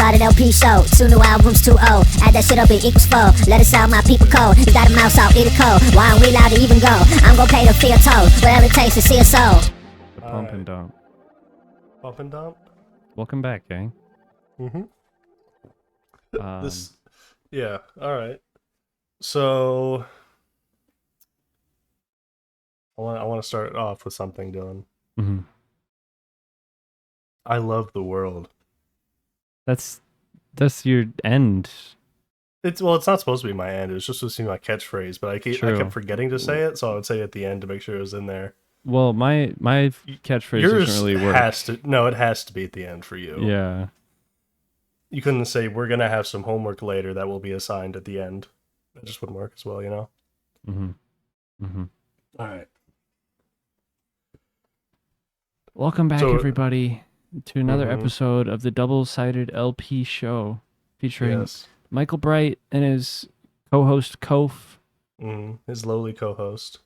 Double-sided LP show. 2 new albums, 2 old. Add that shit up, it equals 4. Let it sound, my people cold. You got a mouse out, eat it cold. Why aren't we allowed to even go? I'm gonna pay the fee of toll. Whatever it takes to see us sold. Pump and dump. Pump and dump? Welcome back, gang. Yeah, alright. So I want to start off with something, Dylan. Mm-hmm. I love the world. That's your end. It's not supposed to be my end. It was just supposed to be my catchphrase, but I kept forgetting to say it, so I would say it at the end to make sure it was in there. Well, my catchphrase doesn't really work. It has to be at the end for you. Yeah. You couldn't say we're gonna have some homework later that will be assigned at the end. That just wouldn't work as well, you know. All right. Welcome back, everybody, to another episode of the Double-Sided LP show, featuring Michael Bright and his co-host Kof. His lowly co-host.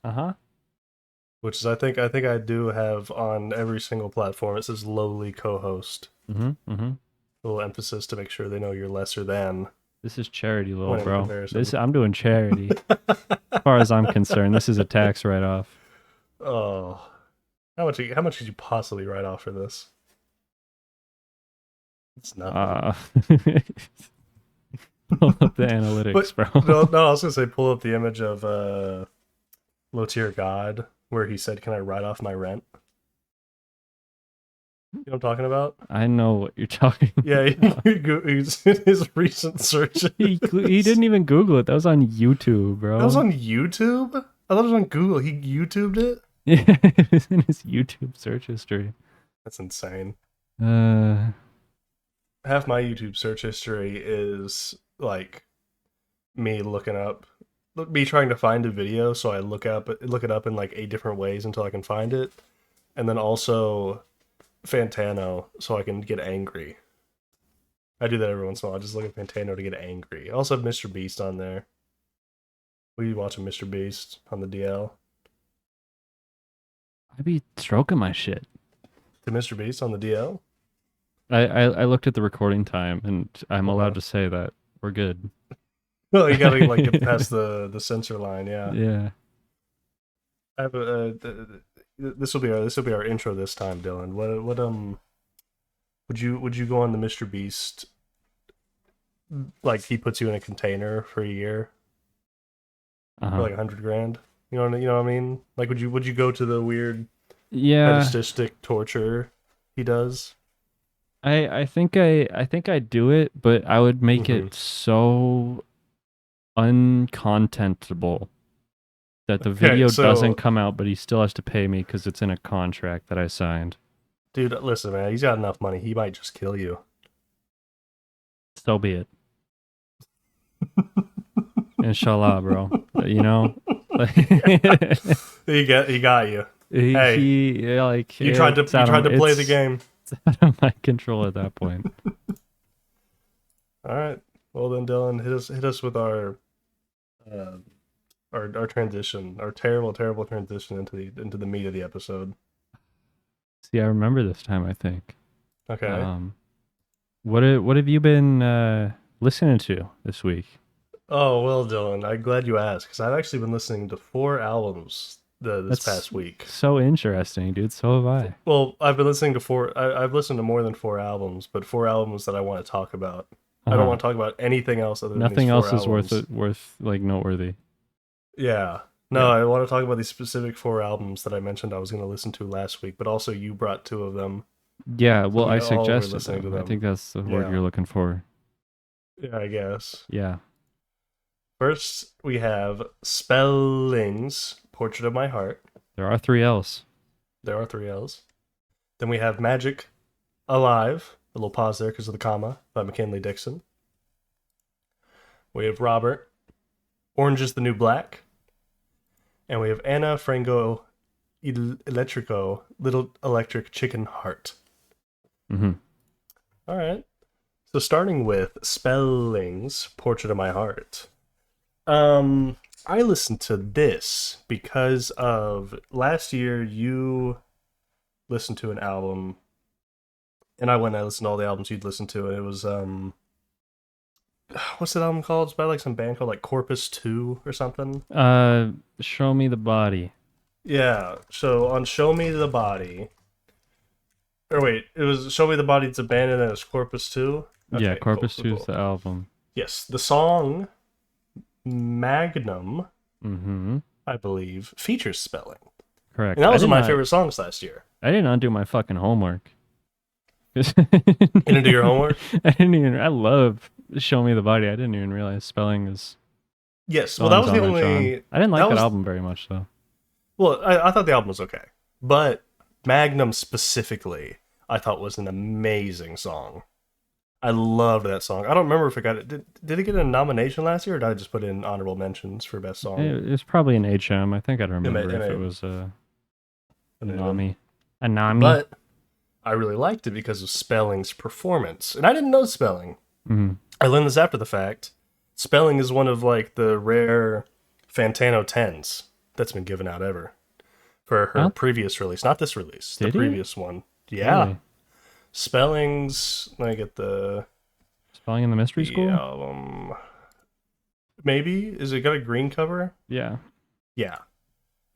Which is, I think I do have on every single platform. It says lowly co-host. A little emphasis to make sure they know you're lesser than. This is charity, little bro. I'm doing charity. As far as I'm concerned, this is a tax write-off. Oh, how much could you possibly write off for this? It's nothing. Pull up the analytics, bro. No, I was gonna say pull up the image of Low Tier God, where he said, "Can I write off my rent?" You know what I'm talking about? I know what you're talking about. Yeah, he's in his recent searches. He didn't even Google it. That was on YouTube, bro. That was on YouTube? I thought it was on Google. He YouTubed it? Yeah, it was in his YouTube search history. That's insane. Half my YouTube search history is, like, me trying to find a video, so I look it up in, like, 8 different ways until I can find it. And then also Fantano, so I can get angry. I do that every once in a while. I just look at Fantano to get angry. I also have Mr. Beast on there. What are you watching, Mr. Beast on the DL? I be stroking my shit. To Mr. Beast on the DL? I looked at the recording time, and I'm allowed to say that we're good. Well, you gotta like get past the censor line, yeah. Yeah. I have this will be our intro this time, Dylan. What would you go on the Mr. Beast? Like he puts you in a container for a year for like $100,000. You know what I mean? Like would you go to the weird fetishistic torture he does? I think I'd do it, but I would make it so uncontentable that the video doesn't come out, but he still has to pay me because it's in a contract that I signed. Dude, listen, man, he's got enough money. He might just kill you. So be it. Inshallah, bro. You know? he got you. You tried to play the game. It's out of my control at that point. All right. Well then, Dylan, hit us with our transition, our terrible transition into the meat of the episode. See, I remember this time, I think. Okay. What have you been listening to this week? Oh well, Dylan, I'm glad you asked because I've actually been listening to 4 albums this past week. So interesting, dude. So have I. Well, I've been listening to 4. I've listened to more than 4 albums, but 4 albums that I want to talk about. I don't want to talk about anything else other than nothing these 4 else albums. is worth like noteworthy. Yeah. No, I want to talk about these specific 4 albums that I mentioned I was going to listen to last week, but also you brought 2 of them. Yeah, well, I suggested them. I think that's the word you're looking for. Yeah, I guess. Yeah. First, we have Spellings, Portrait of My Heart. There are 3 L's. There are 3 L's. Then we have Magic, Alive, a little pause there because of the comma, by McKinley Dixon. We have Robert, Orange is the New Black. And we have Anna Frango Electrico, Little Electric Chicken Heart. All right. So starting with Spellings, Portrait of My Heart. I listened to this because of last year you listened to an album and I went and I listened to all the albums you'd listened to, and it was what's that album called? It's by like some band called like Corpus 2 or something. Show Me the Body. Yeah. So on Show Me the Body. Or wait, it was Show Me the Body. It's a band, and then it's Corpus 2. Okay, yeah, Corpus cool, 2 cool. is the album. Yes, the song Magnum, I believe, features spelling. Correct. And that was one of my favorite songs last year. I did not do my fucking homework. You didn't do your homework? I love Show Me the Body. I didn't even realize spelling is. Yes, well, that was the only. I didn't like that album very much, though. Well, I thought the album was okay, but Magnum specifically, I thought was an amazing song. I loved that song. I don't remember if it got it. Did it get a nomination last year, or did I just put in honorable mentions for best song? It's probably an HM. I think I'd remember if it was a Nami. A Nami. But I really liked it because of Spelling's performance, and I didn't know Spelling. I learned this after the fact. Spelling is one of like the rare Fantano 10s that's been given out ever for her previous release, not this release, the previous one. Yeah. Really? Spelling's. Let me get the Spelling in the Mystery School album. Maybe is it got a green cover? Yeah. Yeah,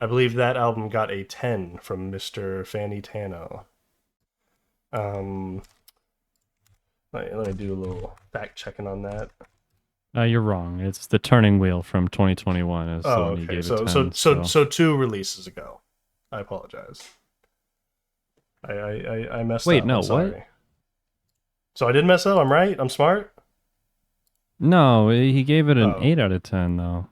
I believe that album got a 10 from Mr. Fantano. Let me do a little fact checking on that. You're wrong. It's The Turning Wheel from 2021. Is the one you gave it 10, so 2 releases ago. I apologize. I messed up. Wait, no, what? So I did mess up. I'm right. I'm smart. No, he gave it an 8 out of 10 though.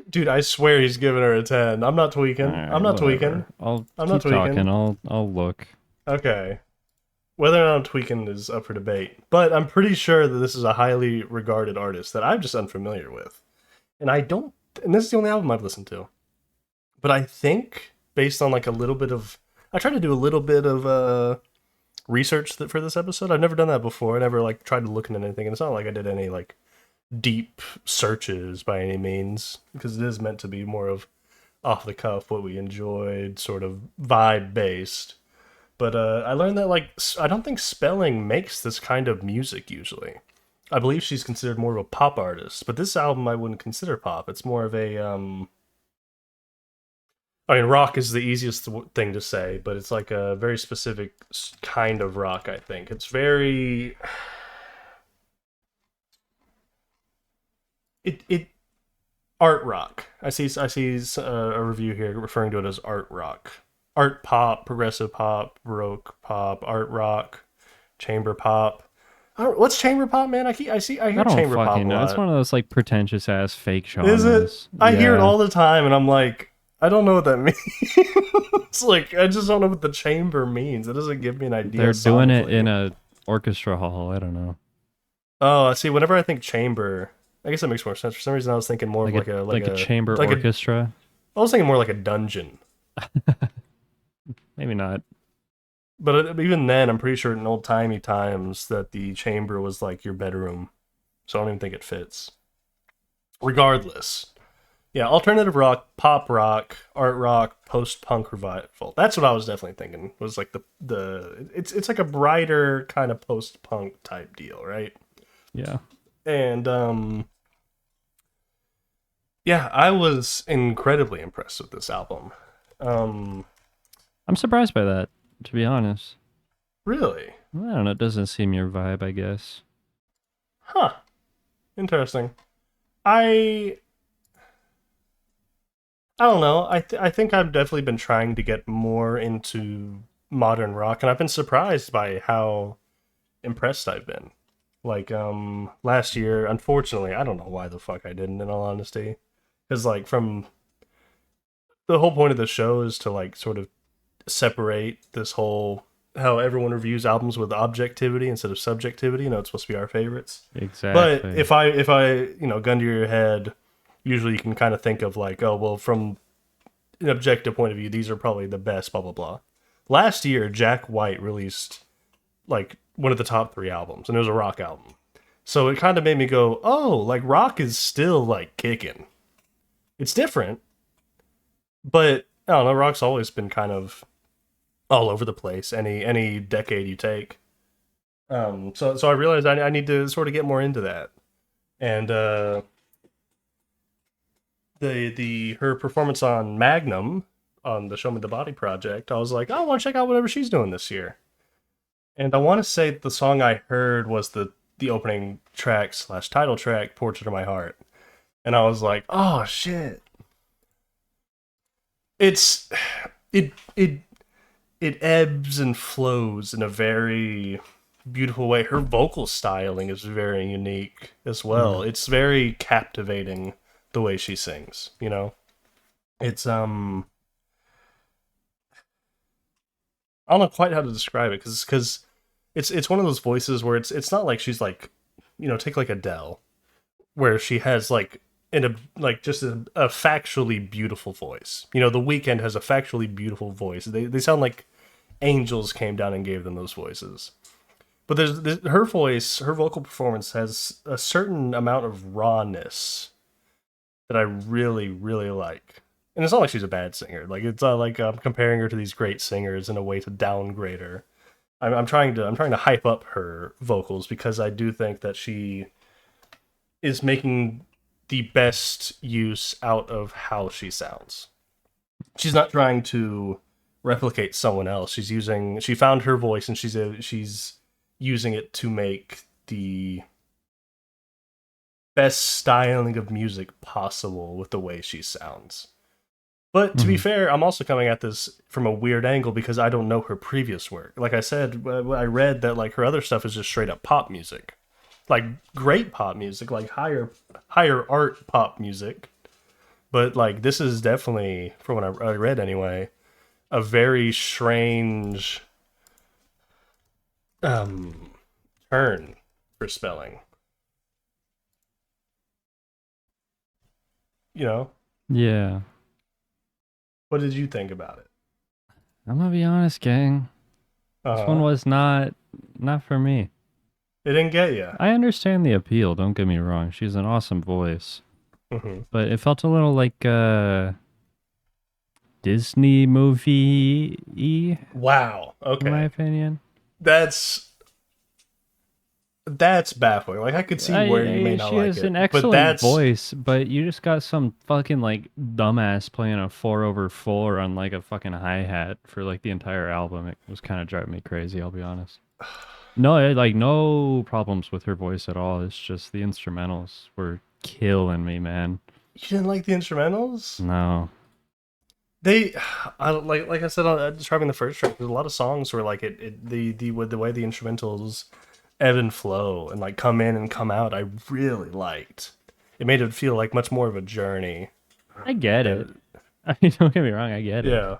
Dude, I swear he's giving her a 10. I'm not tweaking. Right, I'm not tweaking. I'm not tweaking. I'll look. Okay. Whether or not I'm tweaking is up for debate, but I'm pretty sure that this is a highly regarded artist that I'm just unfamiliar with. And this is the only album I've listened to. But I think, based on like a little bit of, I tried to do a little bit of research for this episode. I've never done that before. I never like tried to look into anything, and it's not like I did any like deep searches by any means, because it is meant to be more of off the cuff, what we enjoyed, sort of vibe based. But I learned that like I don't think Spelling makes this kind of music usually. I believe she's considered more of a pop artist, but this album I wouldn't consider pop. It's more of a I mean, rock is the easiest thing to say, but it's like a very specific kind of rock, I think. It's very art rock. I see a review here referring to it as art rock. Art pop, progressive pop, baroque pop, art rock, chamber pop. What's chamber pop, man? I hear chamber pop a lot. It's one of those like pretentious ass fake genres. Is it? I hear it all the time, and I'm like, I don't know what that means. It's like I just don't know what the chamber means. It doesn't give me an idea. They're doing it in a orchestra hall. I don't know. Oh, see, whenever I think chamber, I guess that makes more sense. For some reason, I was thinking more like of like a chamber orchestra. I was thinking more like a dungeon. Maybe not. But even then, I'm pretty sure in old-timey times that the chamber was like your bedroom. So I don't even think it fits. Regardless. Yeah, alternative rock, pop rock, art rock, post-punk revival. That's what I was definitely thinking. Was like it's like a brighter kind of post-punk type deal, right? Yeah. And yeah, I was incredibly impressed with this album. I'm surprised by that, to be honest. Really? I don't know. It doesn't seem your vibe, I guess. Huh. Interesting. I don't know. I think I've definitely been trying to get more into modern rock, and I've been surprised by how impressed I've been. Like, last year, unfortunately, I don't know why the fuck I didn't, in all honesty. Because, like, from the whole point of the show is to, like, sort of separate this whole how everyone reviews albums with objectivity instead of subjectivity. You know, it's supposed to be our favorites. Exactly. But if I gun to your head, usually you can kind of think of like, oh well, from an objective point of view, these are probably the best. Blah blah blah. Last year, Jack White released like one of the top 3 albums, and it was a rock album. So it kind of made me go, oh, like rock is still like kicking. It's different, but I don't know. Rock's always been kind of all over the place. Any decade you take. So I realized I need to sort of get more into that, and her performance on Magnum on the Show Me the Body project, I was like, oh, I want to check out whatever she's doing this year. And I want to say the song I heard was the opening track / title track, Portrait of My Heart. And I was like, oh shit. It ebbs and flows in a very beautiful way. Her vocal styling is very unique as well. It's very captivating the way she sings, you know? It's I don't know quite how to describe it because it's one of those voices where it's not like she's like, you know, take like Adele, where she has like just a factually beautiful voice. You know, The Weeknd has a factually beautiful voice. They sound like angels came down and gave them those voices. But there's her voice, her vocal performance has a certain amount of rawness that I really, really like. And it's not like she's a bad singer. Like, it's not like I'm comparing her to these great singers in a way to downgrade her. I'm trying to hype up her vocals because I do think that she is making the best use out of how she sounds. She's not trying to replicate someone else. She found her voice and she's using it to make the best styling of music possible with the way she sounds. But to be fair, I'm also coming at this from a weird angle because I don't know her previous work. Like I said, I read that like her other stuff is just straight up pop music. Like great pop music, like higher art pop music. But like this is definitely, from what I read anyway, a very strange turn for spelling. You know? Yeah. What did you think about it? I'm gonna be honest, gang. This one was not for me. It didn't get you. I understand the appeal, don't get me wrong. She's an awesome voice. But it felt a little like Disney movie-y. Wow. Okay. In my opinion. That's baffling. Like, I could see where you may not like it. She has an excellent voice, but you just got some fucking, like, dumbass playing a 4/4 on, like, a fucking hi-hat for, like, the entire album. It was kind of driving me crazy, I'll be honest. No, like, no problems with her voice at all. It's just the instrumentals were killing me, man. You didn't like the instrumentals? No. Like I said, describing the first track, there's a lot of songs where, like, the way the instrumentals ebb and flow and like come in and come out, I really liked. It made it feel like much more of a journey. I get it. I mean, don't get me wrong, I get it. Yeah.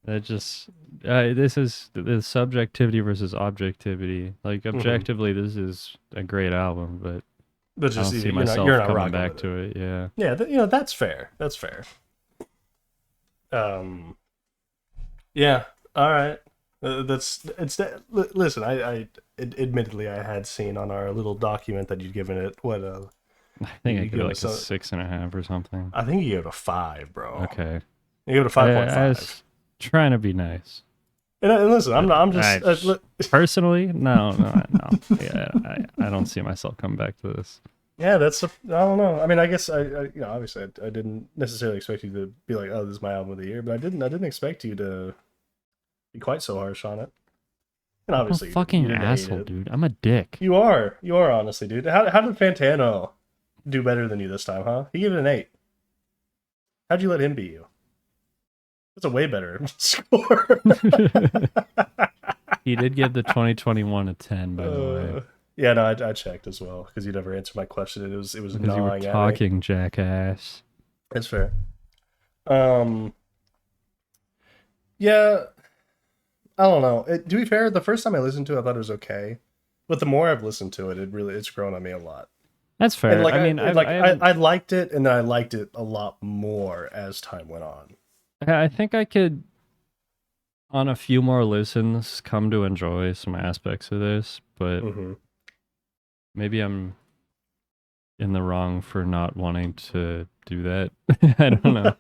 That just this is the subjectivity versus objectivity. Like objectively, this is a great album, but just, I don't see myself coming back to it. Yeah. Yeah, you know, that's fair. That's fair. Yeah. All right. Listen, I admittedly I had seen on our little document that you'd given it what I think I gave it like a 6.5 or something. I think you gave it a 5, bro. Okay. You gave it a 5.5. I was trying to be nice. And listen, I'm just personally, no. Yeah, I don't see myself coming back to this. Yeah, I don't know. I mean, I guess I obviously I didn't necessarily expect you to be like, oh, this is my album of the year, but I didn't expect you to be quite so harsh on it. And obviously, I'm a fucking asshole, dude. I'm a dick. You are honestly, dude. How did Fantano do better than you this time, huh? He gave it an 8. How'd you let him beat you? That's a way better score. He did give the 2021 a 10, by the way. Yeah, no, I checked as well because you never answered my question. It was because you were talking, jackass. That's fair. Yeah, I don't know. To be fair, the first time I listened to it, I thought it was okay, but the more I've listened to it, it's grown on me a lot. That's fair. And like, I mean, I liked it, and then I liked it a lot more as time went on. I think I could, on a few more listens, come to enjoy some aspects of this, but maybe I'm in the wrong for not wanting to do that. I don't know.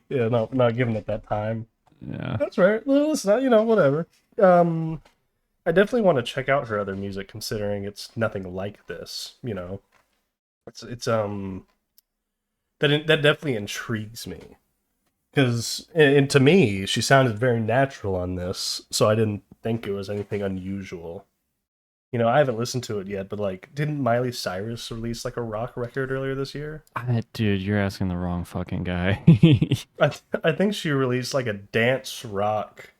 Yeah, not giving it that time. Yeah. That's right. Well, it's not, whatever. I definitely want to check out her other music, considering it's nothing like this. It's that definitely intrigues me because, and to me, she sounded very natural on this, so I didn't think it was anything unusual. I haven't listened to it yet, but like, didn't Miley Cyrus release like a rock record earlier this year? Dude, you're asking the wrong fucking guy. I think she released like a dance rock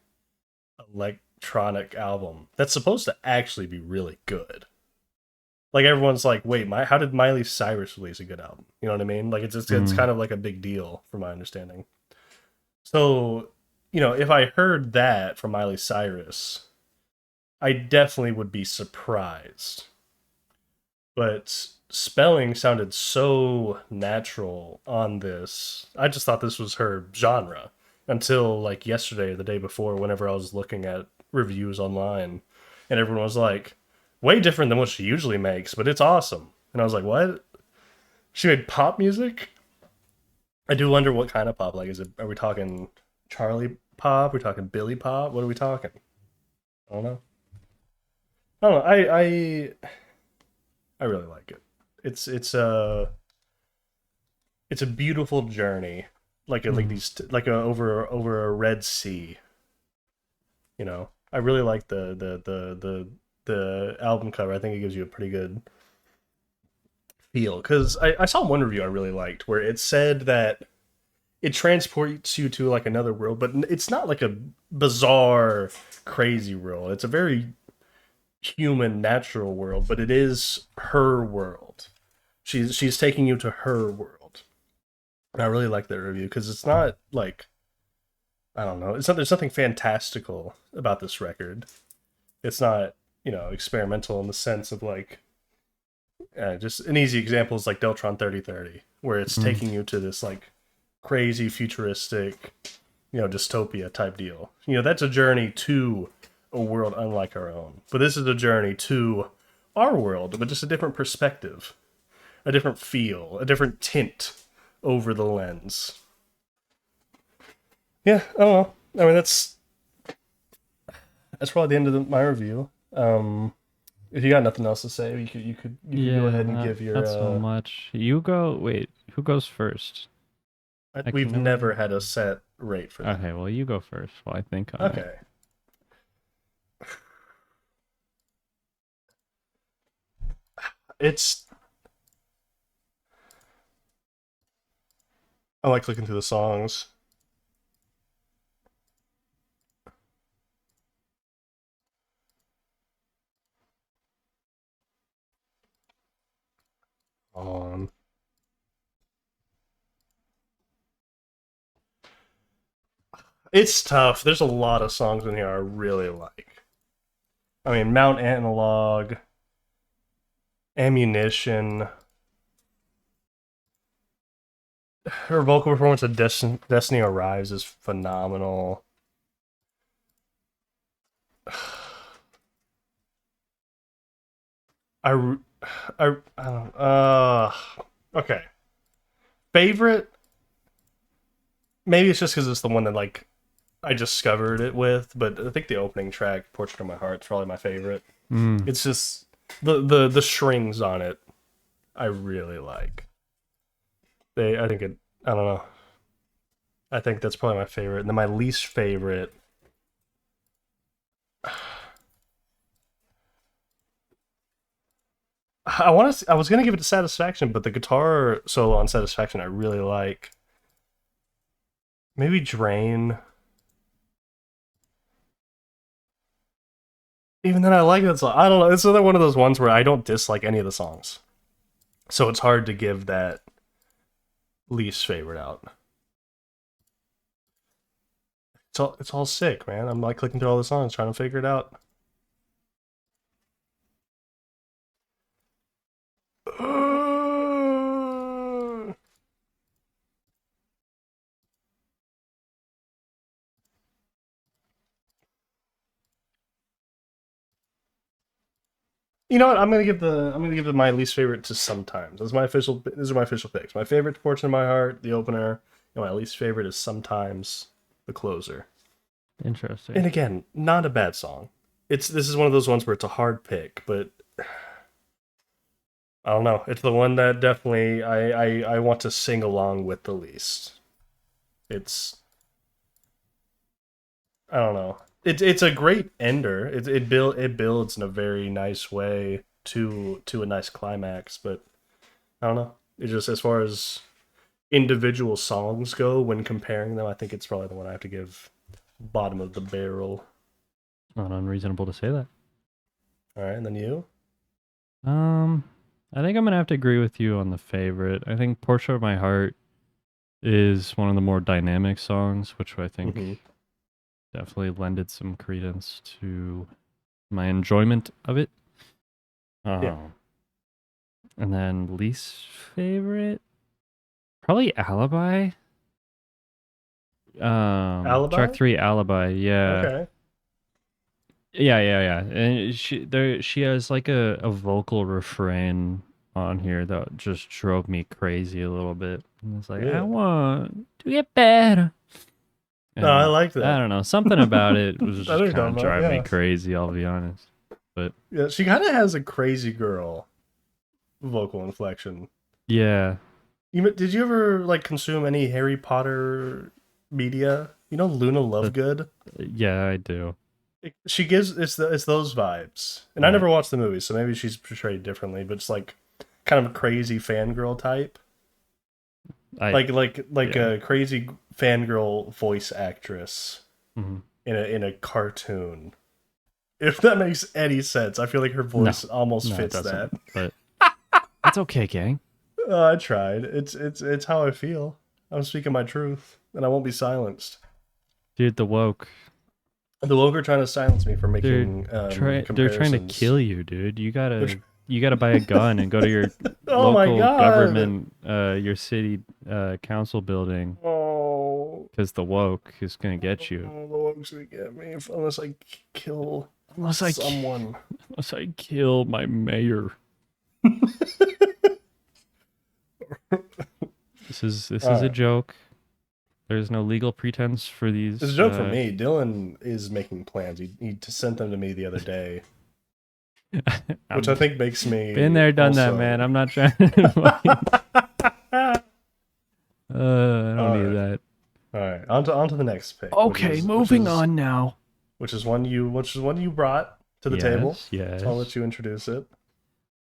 electronic album that's supposed to actually be really good. Like everyone's like, wait, how did Miley Cyrus release a good album? You know what I mean? Like it's kind of like a big deal from my understanding. So, if I heard that from Miley Cyrus, I definitely would be surprised. But spelling sounded so natural on this. I just thought this was her genre until like yesterday or the day before, whenever I was looking at reviews online, and everyone was like, way different than what she usually makes, but it's awesome. And I was like, what? She made pop music? I do wonder what kind of pop. Like, are we talking Charlie pop? Are we talking Billy pop? What are we talking? I don't know. I really like it. It's a beautiful journey, like over a Red Sea. I really like the album cover. I think it gives you a pretty good feel, because I saw one review I really liked where it said that it transports you to like another world, but it's not like a bizarre, crazy world. It's a very human, natural world, but it is her world. She's taking you to her world. And I really like that review because it's not like, I don't know, there's nothing fantastical about this record. It's not, experimental in the sense of like, just an easy example is like Deltron 3030, where it's taking you to this like crazy futuristic, dystopia type deal. That's a journey to a world unlike our own. But this is a journey to our world, but just a different perspective, a different feel, a different tint over the lens. Yeah, I don't know. I mean, that's probably the end of my review. If you got nothing else to say, you could go ahead and give your. Not so much. You go. Wait, who goes first? We've never had a set rate for that. Okay, well, you go first. Well, I think. Okay. I like looking through the songs. It's tough. There's a lot of songs in here I really like. I mean, Mount Analog, Ammunition. Her vocal performance of Destiny Arrives is phenomenal. I don't. Okay. Favorite? Maybe it's just because it's the one that like I discovered it with, but I think the opening track, "Portrait of My Heart," is probably my favorite. It's just the strings on it, I really like. I don't know. I think that's probably my favorite. And then my least favorite. I was gonna give it to Satisfaction, but the guitar solo on Satisfaction I really like. Maybe Drain. Even then, I like that song. I don't know. It's another one of those ones where I don't dislike any of the songs, so it's hard to give that least favorite out. It's all sick, man. I'm like clicking through all the songs, trying to figure it out. You know what? I'm gonna give my least favorite to Sometimes. These are my official picks. My favorite, Portrait of My Heart, the opener, and my least favorite is Sometimes, the closer. Interesting. And again, not a bad song. This is one of those ones where it's a hard pick, but I don't know. It's the one that definitely I want to sing along with the least. It's I don't know. It's a great ender. It builds in a very nice way to a nice climax, but I don't know. It just, as far as individual songs go, when comparing them, I think it's probably the one I have to give bottom of the barrel. Not unreasonable to say that. All right, and then you. I think I'm gonna have to agree with you on the favorite. I think "Portrait of My Heart" is one of the more dynamic songs, which I think Mhm. definitely lended some credence to my enjoyment of it. Yeah. And then least favorite, probably "Alibi." Alibi. Track 3, "Alibi." Yeah. Okay. Yeah. And she has like a vocal refrain on here that just drove me crazy a little bit. And it's like, I Yeah. want to get better. No, I And like that. I don't know, something about it was I know just you're kind talking of about, driving me yeah. crazy, I'll be honest. But Yeah, she kind of has a crazy girl vocal inflection. yeah, Did you ever like consume any Harry Potter media? You know Luna but Lovegood? yeah, I do. She gives it's those vibes. And I Right. never watched the movie, so maybe she's portrayed differently, but it's like kind of a crazy fangirl type. I Like yeah. a crazy fangirl voice actress Mhm. in a cartoon. If that makes any sense. I feel like her No, voice almost no, it fits that. doesn't. But it's okay, gang. I tried. It's how I feel. I'm speaking my truth, and I won't be silenced. Dude, the woke. The woke are trying to silence me for They're making they're trying to comparisons. kill you, dude. They're tr- You gotta buy a gun and go to your oh my local god! government, your city council building, Oh, because the woke is gonna get you. the woke's gonna get me unless I kill Unless someone. unless I kill my mayor. This is a Alright. joke. There's no legal pretense for these. It's a joke for me. Dylan is making plans. He sent them to me the other day, which I think makes me been there, done that, also- man. I'm not trying to. I don't need Alright. that. All right, on to the next pick. Okay, moving on now. Which is one you brought to the table. Yes. So I'll let you introduce it.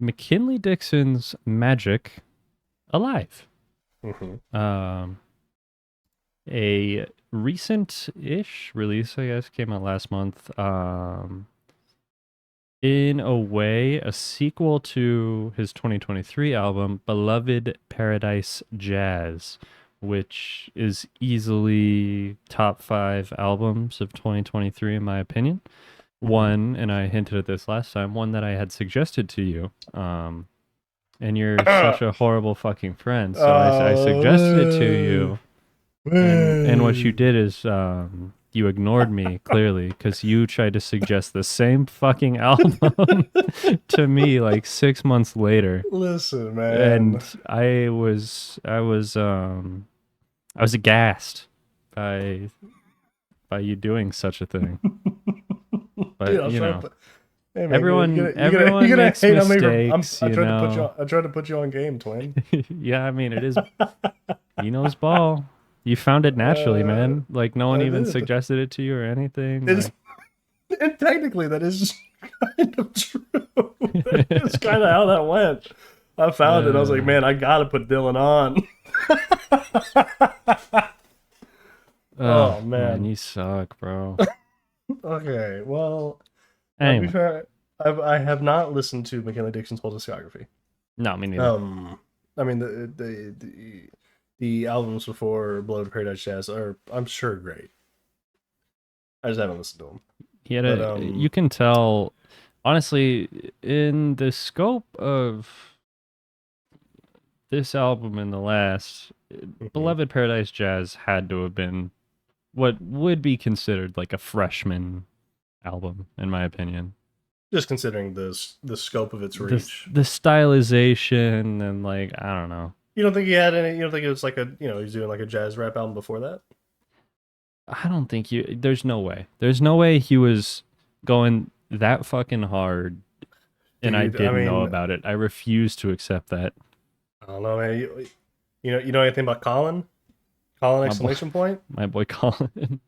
McKinley Dixon's "Magic," "Alive." Mm-hmm. A recent-ish release, I guess, came out last month. In a way, a sequel to his 2023 album, "Beloved Paradise Jazz," which is easily top 5 albums of 2023, in my opinion. One, and I hinted at this last time, one that I had suggested to you. And you're such a horrible fucking friend, so I suggested it to you. And what you did is you ignored me, clearly, because you tried to suggest the same fucking album to me like 6 months later. Listen, man. And I was aghast by you doing such a thing. But Dude, I was you trying know, to put- Hey, man, everyone you're gonna makes hate on me mistakes, I you tried know. I tried to put you on game, twin. Yeah, I mean, it is. He knows ball. You found it naturally, man. Like no one I even did. suggested it to you or anything. It is, Like, and technically, that is kind of true. It's kind of how that went. I found it. I was like, man, I gotta put Dylan on. Oh, man. you suck, bro. Okay, well, to be Anyway, fair, I have not listened to McKinley Dixon's whole discography. no, me neither. I mean the albums before "Beloved Paradise Jazz" are, I'm sure, great. I just haven't listened to them. He had but, you can tell, honestly, in the scope of this album and the last, "Beloved Paradise Jazz" had to have been what would be considered like a freshman album, in my opinion. Just considering the scope of its reach. The stylization and like, I don't know. You don't think he had any? You don't think it was like a, he's doing like a jazz rap album before that? I don't think you. There's no way. There's no way he was going that fucking hard, and I Dude, I didn't know mean, about it. I refuse to accept that. I don't know, man. You know anything about Colin? Colin My boy, exclamation point? my boy Colin. Shout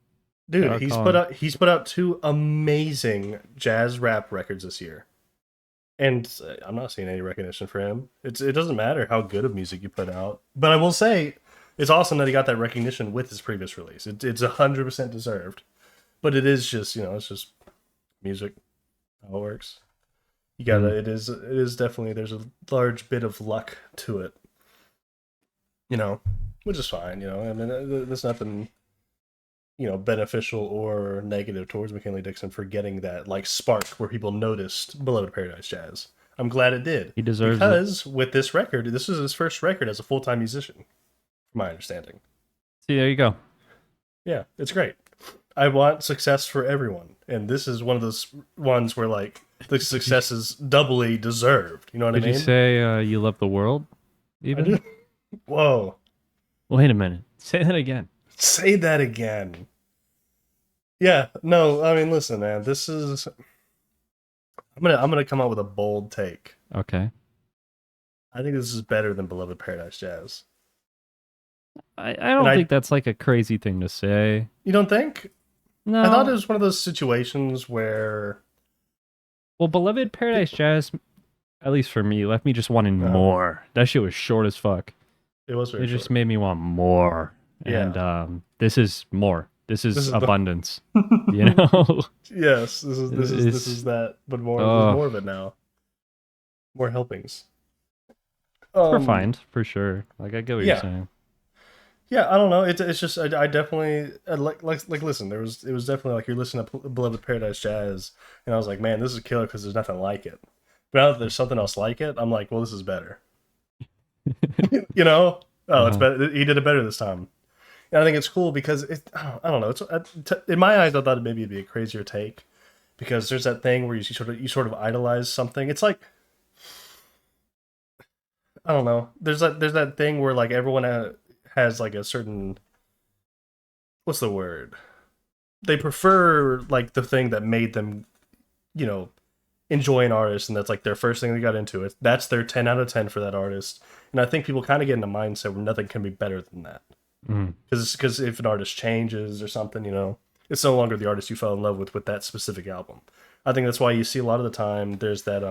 Dude, out Colin. he's put out two amazing jazz rap records this year. And I'm not seeing any recognition for him. It doesn't matter how good of music you put out. But I will say it's awesome that he got that recognition with his previous release. It's 100% deserved. But it is just, it's just music, how it works. You gotta, Mhm. it is definitely, there's a large bit of luck to it, which is fine, I mean, there's nothing, beneficial or negative towards McKinley Dixon for getting that, like, spark where people noticed Beloved Paradise Jazz. I'm glad it did. He deserves it. Because with this record, this is his first record as a full-time musician, from my understanding. See, there you go. Yeah, it's great. I want success for everyone. And this is one of those ones where, like, the success is doubly deserved. You know what Did I mean? you say you love the world? I Even? do. Whoa. Wait a minute. Say that again. Say that again. Yeah, no, I mean, listen, man, this is I'm gonna come out with a bold take. Okay. I think this is better than Beloved Paradise Jazz. I don't I think that's like a crazy thing to say. You don't think? No. I thought it was one of those situations where Well, Beloved Paradise Jazz, at least for me, left me just wanting more. That shit was short as fuck. it was very It just short. made me want more. Yeah. And this is more. This is This is abundance. You know? Yes, this It's- is that, but more Oh. there's more of it now. More helpings. We're fine, for sure. Like, I get what yeah. you're saying. Yeah, I don't know. It's just I definitely like listen. It was definitely like you're listening to Beloved Paradise Jazz, and I was like, man, this is killer because there's nothing like it. But now that there's something else like it, I'm like, well, this is better. you know? Oh, it's better. He did it better this time. And I think it's cool because I don't know. In my eyes, I thought maybe it'd be a crazier take because there's that thing where you sort of idolize something. It's like I don't know. There's that thing where like everyone has like a certain what's the word? They prefer like the thing that made them, enjoy an artist, and that's like their first thing they got into it. That's their 10 out of 10 for that artist. And I think people kind of get in a mindset where nothing can be better than that. Mm. Because if an artist changes or something, it's no longer the artist you fell in love with that specific album. I think that's why you see a lot of the time there's that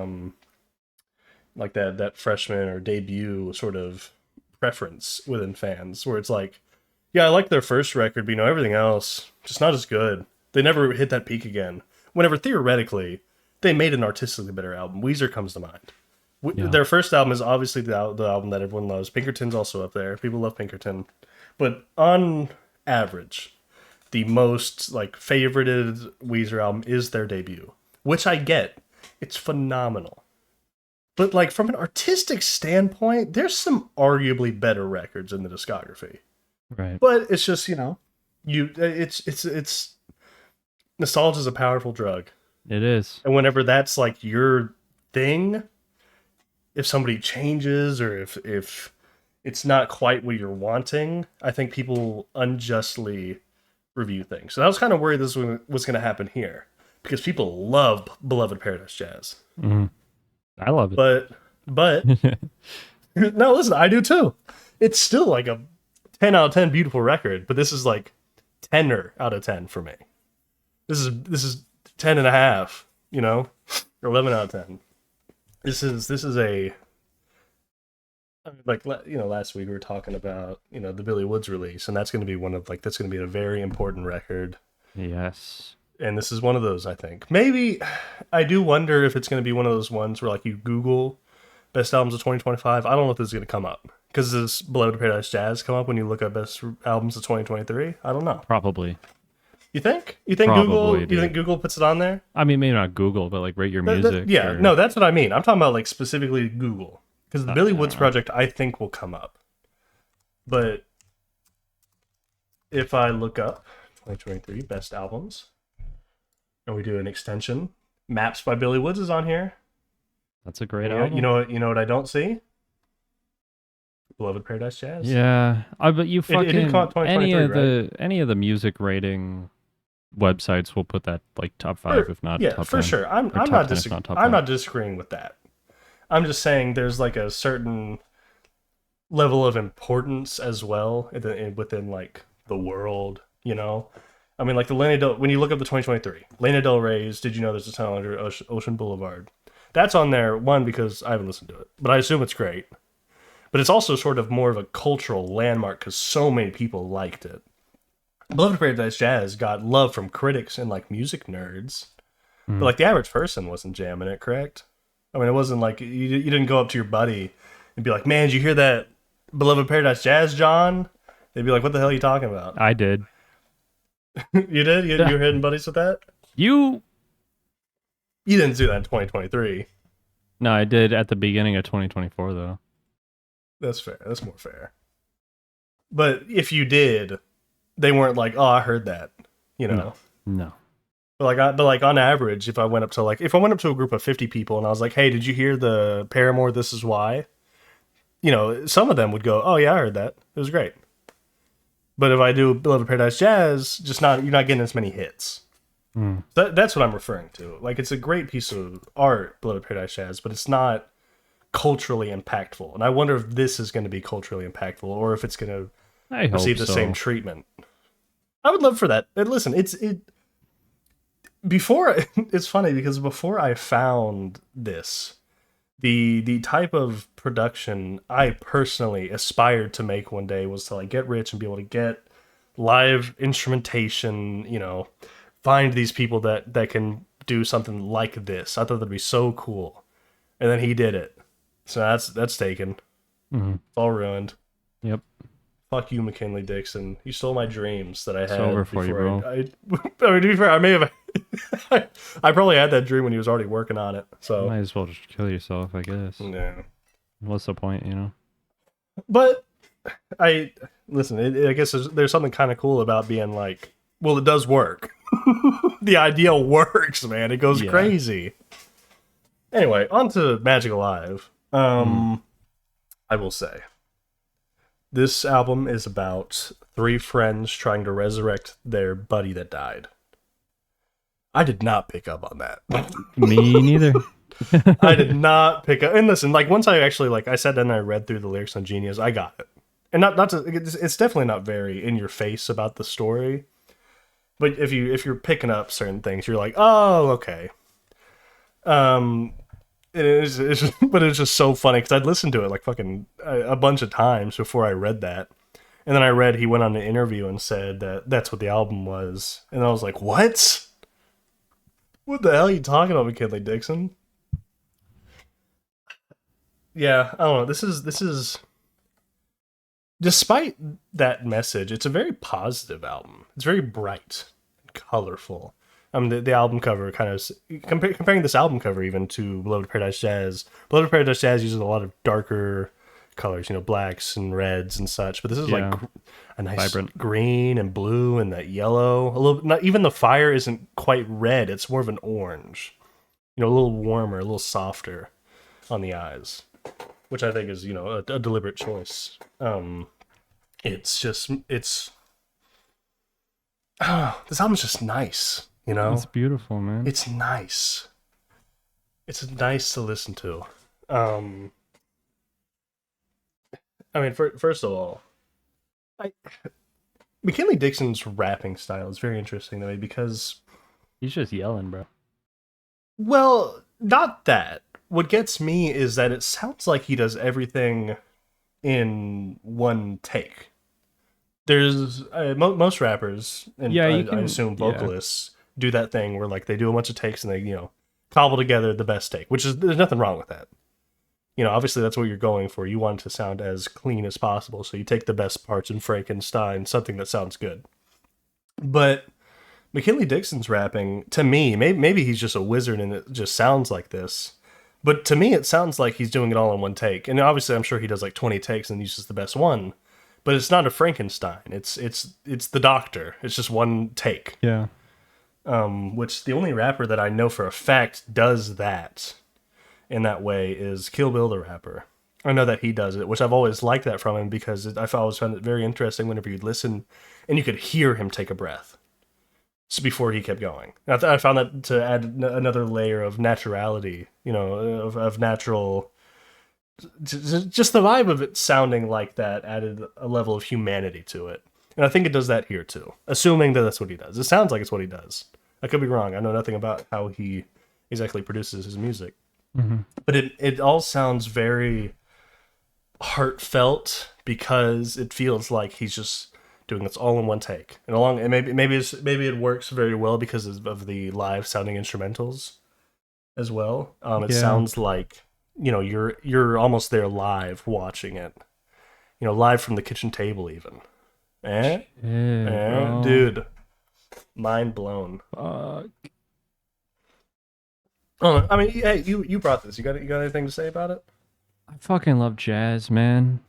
like that freshman or debut sort of preference within fans where it's like, yeah, I like their first record, but everything else just not as good. They never hit that peak again. Whenever theoretically they made an artistically better album. Weezer comes to mind. Yeah. Their first album is obviously the album that everyone loves. Pinkerton's also up there. People love Pinkerton. But on average, the most like favorited Weezer album is their debut, which I get. It's phenomenal. But like from an artistic standpoint, there's some arguably better records in the discography. Right. But it's just, it's nostalgia is a powerful drug. It is. And whenever that's like your thing, if somebody changes or if it's not quite what you're wanting, I think people unjustly review things. So I was kind of worried this was going to happen here because people love Beloved Paradise Jazz. Mm. I love it. But no, listen, I do too. It's still like a 10 out of 10 beautiful record, but this is like 10 out of 10 for me. This is 10 and a half, or 11 out of 10. This is a like last week we were talking about the Billy Woods release, and that's going to be that's going to be a very important record. Yes. And this is one of those, I think. Maybe I do wonder if it's going to be one of those ones where like you Google best albums of 2025. I don't know if this is going to come up because does Beloved Paradise Jazz come up when you look at best albums of 2023? I don't know. Probably. You think? You think Probably, Google? dude. You think Google puts it on there? I mean, maybe not Google, but like rate your music. Yeah, no, that's what I mean. I'm talking about like specifically Google because the Billy Woods project I think will come up. But if I look up 2023 best albums and we do an extension, Maps by Billy Woods is on here. That's a great Yeah, album. you know what I don't see? Beloved Paradise Jazz. Yeah, but you It fucking did come out 2023, any of the music rating websites will put that like top 5, if not top 10. For sure. I'm Or top not 10, if not top I'm 10. not disagreeing with that. I'm just saying there's like a certain level of importance as well within like the world, you know. I mean, like when you look up the 2023 Lana Del Rey's "Did You Know There's a Tunnel Under Ocean Boulevard," that's on there one because I haven't listened to it, but I assume it's great. But it's also sort of more of a cultural landmark because so many people liked it. Beloved Paradise Jazz got love from critics and like music nerds, but like the average person wasn't jamming it, correct? I mean, it wasn't like you didn't go up to your buddy and be like, "Man, did you hear that Beloved Paradise Jazz, John?" They'd be like, "What the hell are you talking about?" I did. You did? You were hitting buddies with that? You? You didn't do that in 2023. No, I did at the beginning of 2024 though. That's fair. That's more fair. But if you did, they weren't like, "Oh, I heard that," you know. No. But like on average, if I went up to a group of 50 people and I was like, "Hey, did you hear the Paramore This Is Why?" You know, some of them would go, "Oh yeah, I heard that. It was great." But if I do Beloved Paradise Jazz, you're not getting as many hits. That's what I'm referring to. Like, it's a great piece of art, Beloved Paradise Jazz, but it's not culturally impactful. And I wonder if this is going to be culturally impactful or if it's going to receive the same treatment. I would love for that. And listen, it's funny because before I found this, the type of production I personally aspired to make one day was to like get rich and be able to get live instrumentation, you know, find these people that can do something like this. I thought that'd be so cool. And then he did it. So that's taken. Mm-hmm. It's all ruined. Yep. Fuck you, McKinley Dixon. You stole my dreams that I had. It's over for you, bro. I mean, to be fair, I may have. I probably had that dream when he was already working on it. So Might as well just kill yourself, I guess. yeah. What's the point, you know? But I guess there's something kind of cool about being like, well, it does work. The idea works, man. It goes crazy. Anyway, on to Magic Alive. I will say, this album is about 3 friends trying to resurrect their buddy that died. I did not pick up on that. Me neither. I did not pick up. And listen, like once I actually I sat down and I read through the lyrics on Genius, I got it. And it's definitely not very in your face about the story. But if you're picking up certain things, you're like, oh, okay. But it's just so funny because I'd listened to it like fucking a bunch of times before I read that. And then I read he went on an interview and said that that's what the album was. And I was like, what? What the hell are you talking about, McKinley Dixon? Yeah, I don't know. This is despite that message, it's a very positive album. It's very bright and colorful. The album cover kind of comparing this album cover even to Beloved Paradise Jazz. Beloved Paradise Jazz uses a lot of darker colors, you know, blacks and reds and such. But this is like a nice vibrant green and blue and that yellow. A little, not even the fire isn't quite red. It's more of an orange. You know, a little warmer, a little softer on the eyes, which I think is, you know, a deliberate choice. This album's just nice. You know, it's beautiful, man. It's nice. It's nice to listen to. I mean, first of all, McKinley Dixon's rapping style is very interesting to me because he's just yelling, bro. Well, not that. What gets me is that it sounds like he does everything in one take. There's most rappers, and I assume vocalists, do that thing where like they do a bunch of takes and they, you know, cobble together the best take, there's nothing wrong with that. You know, obviously that's what you're going for. You want it to sound as clean as possible, so you take the best parts in Frankenstein, something that sounds good. But McKinley Dixon's rapping, to me, maybe he's just a wizard and it just sounds like this. But to me, it sounds like he's doing it all in one take. And obviously, I'm sure he does like 20 takes and uses the best one. But it's not a Frankenstein. It's the Doctor. It's just one take. Yeah. Which the only rapper that I know for a fact does that in that way is Kill Bill the rapper. I know that he does it, which I've always liked that from him because I always found it very interesting whenever you'd listen and you could hear him take a breath before he kept going. And I found that to add another layer of naturality, you know, of natural. Just the vibe of it sounding like that added a level of humanity to it. And I think it does that here too, assuming that that's what he does. It sounds like it's what he does. I could be wrong. I know nothing about how he exactly produces his music. But it all sounds very heartfelt because it feels like he's just doing this all in one take. And maybe it works very well because of the live sounding instrumentals as well. It sounds like, you know, you're almost there live watching it. You know, live from the kitchen table even. Dude, mind blown. Fuck. Oh, I mean, hey, you brought this. You got anything to say about it? I fucking love jazz, man.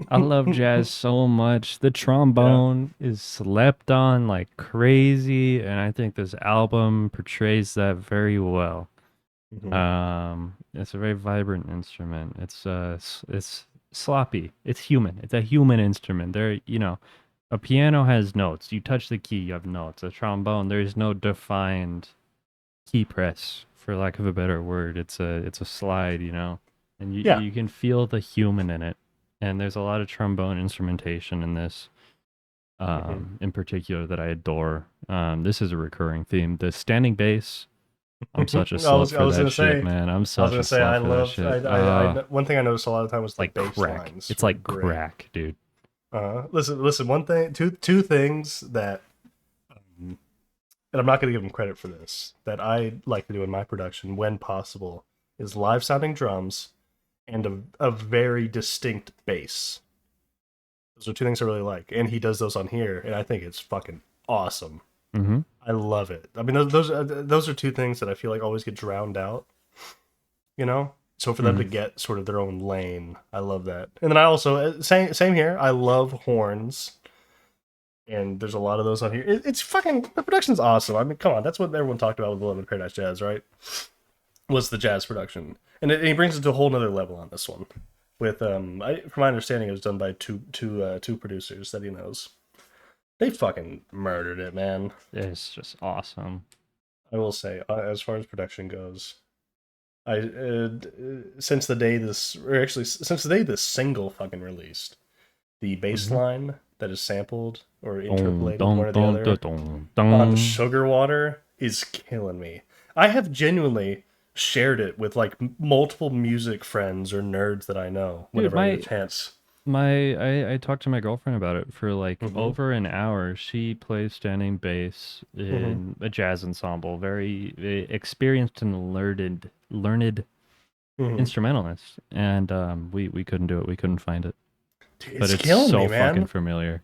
I love jazz so much. The trombone is slept on like crazy, and I think this album portrays that very well. It's a very vibrant instrument. It's sloppy. It's human. It's a human instrument. You know, a piano has notes. You touch the key, you have notes. A trombone, there is no defined key press, for lack of a better word. It's a slide, you know, and you can feel the human in it. And there's a lot of trombone instrumentation in this, in particular, that I adore. This is a recurring theme. The standing bass. I'm such a slut for that shit, man. I'm such a slut for that shit. One thing I noticed a lot of the time was like bass crack. lines. It's like crack, dude. Listen. One thing, two things that, and I'm not going to give him credit for this, that I like to do in my production when possible, is live sounding drums and a very distinct bass. Those are two things I really like, and he does those on here, and I think it's fucking awesome. I love it. I mean, those are two things that I feel like always get drowned out, you know. So for them to get sort of their own lane, I love that. And then I also same here. I love horns, and there's a lot of those on here. It's fucking, the production's awesome. I mean, come on, that's what everyone talked about with Beloved Paradise Jazz, right? Was the jazz production, and he brings it to a whole nother level on this one. With from my understanding, it was done by two producers that he knows. They fucking murdered it, man. It's just awesome. I will say, as far as production goes, since the day this single fucking released, the bass line that is sampled or interpolated one or the other on Sugar Water is killing me. I have genuinely shared it with like multiple music friends or nerds that I know whenever I get a chance. I talked to my girlfriend about it for like over an hour. She plays standing bass in a jazz ensemble, very experienced and learned instrumentalist, and we couldn't do it. We couldn't find it. Dude, but it's killing so me, man. fucking familiar.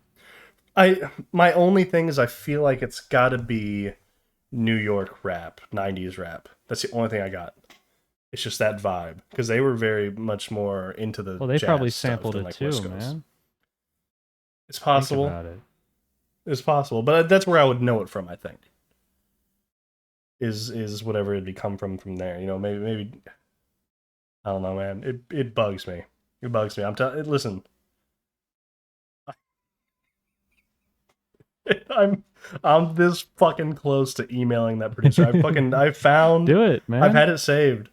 My only thing is I feel like it's got to be New York rap, 90s rap. That's the only thing I got. It's just that vibe, because they were very much more into the. Well, they jazz probably stuff sampled than, it like, too, West Coast. man. It's possible. Think about it. It's possible, but that's where I would know it from. I think is whatever it'd come from there. You know, maybe I don't know, man. It bugs me. It bugs me. Listen. I'm this fucking close to emailing that producer. I found. Do it, man. I've had it saved.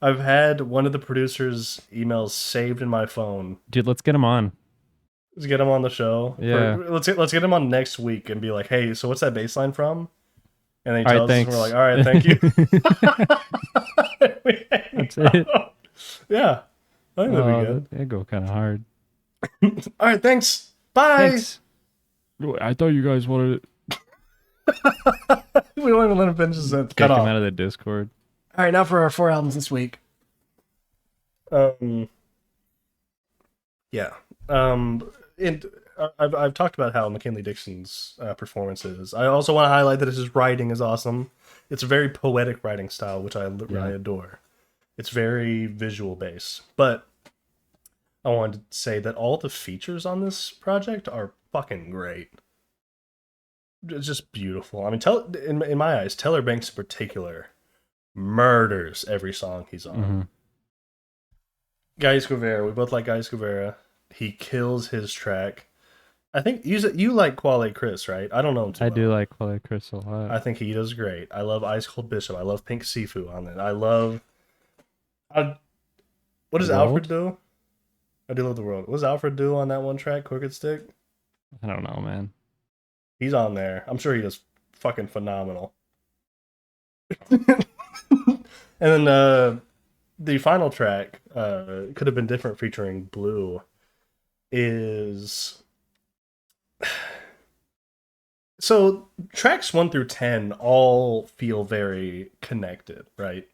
I've had one of the producers' emails saved in my phone. Dude, let's get him on. Let's get him on the show. Yeah. Let's get him on next week and be like, hey, so what's that bass line from? And then he All tells right, us, and we're like, all right, thank you. That's it. Yeah. I think that'd be good. That'd go kind of hard. All right, thanks. Bye. Thanks. I thought you guys wanted it. We won't even let him finish his sentence. Kick Cut him off. out of the Discord. All right, now for our 4 albums this week. Yeah. And I've talked about how McKinley Dixon's performance is. I also want to highlight that his writing is awesome. It's a very poetic writing style, which I adore. It's very visual based. But I wanted to say that all the features on this project are fucking great. It's just beautiful. I mean, in my eyes, Teller Banks in particular murders every song he's on. Gaius Guevara. We both like Gaius Guevara. He kills his track. I think you like Quale Chris, right? I don't know him too I well. do like Quelle Chris a lot. I think he does great. I love Ice Cold Bishop. I love Pink Sifu on it. I love. What does Alfred do? I do love the world. What does Alfred do on that one track, Crooked Stick? I don't know, man. He's on there. I'm sure he does fucking phenomenal. And then the final track, Could Have Been Different, featuring Blue, is so tracks 1 through 10 all feel very connected, right?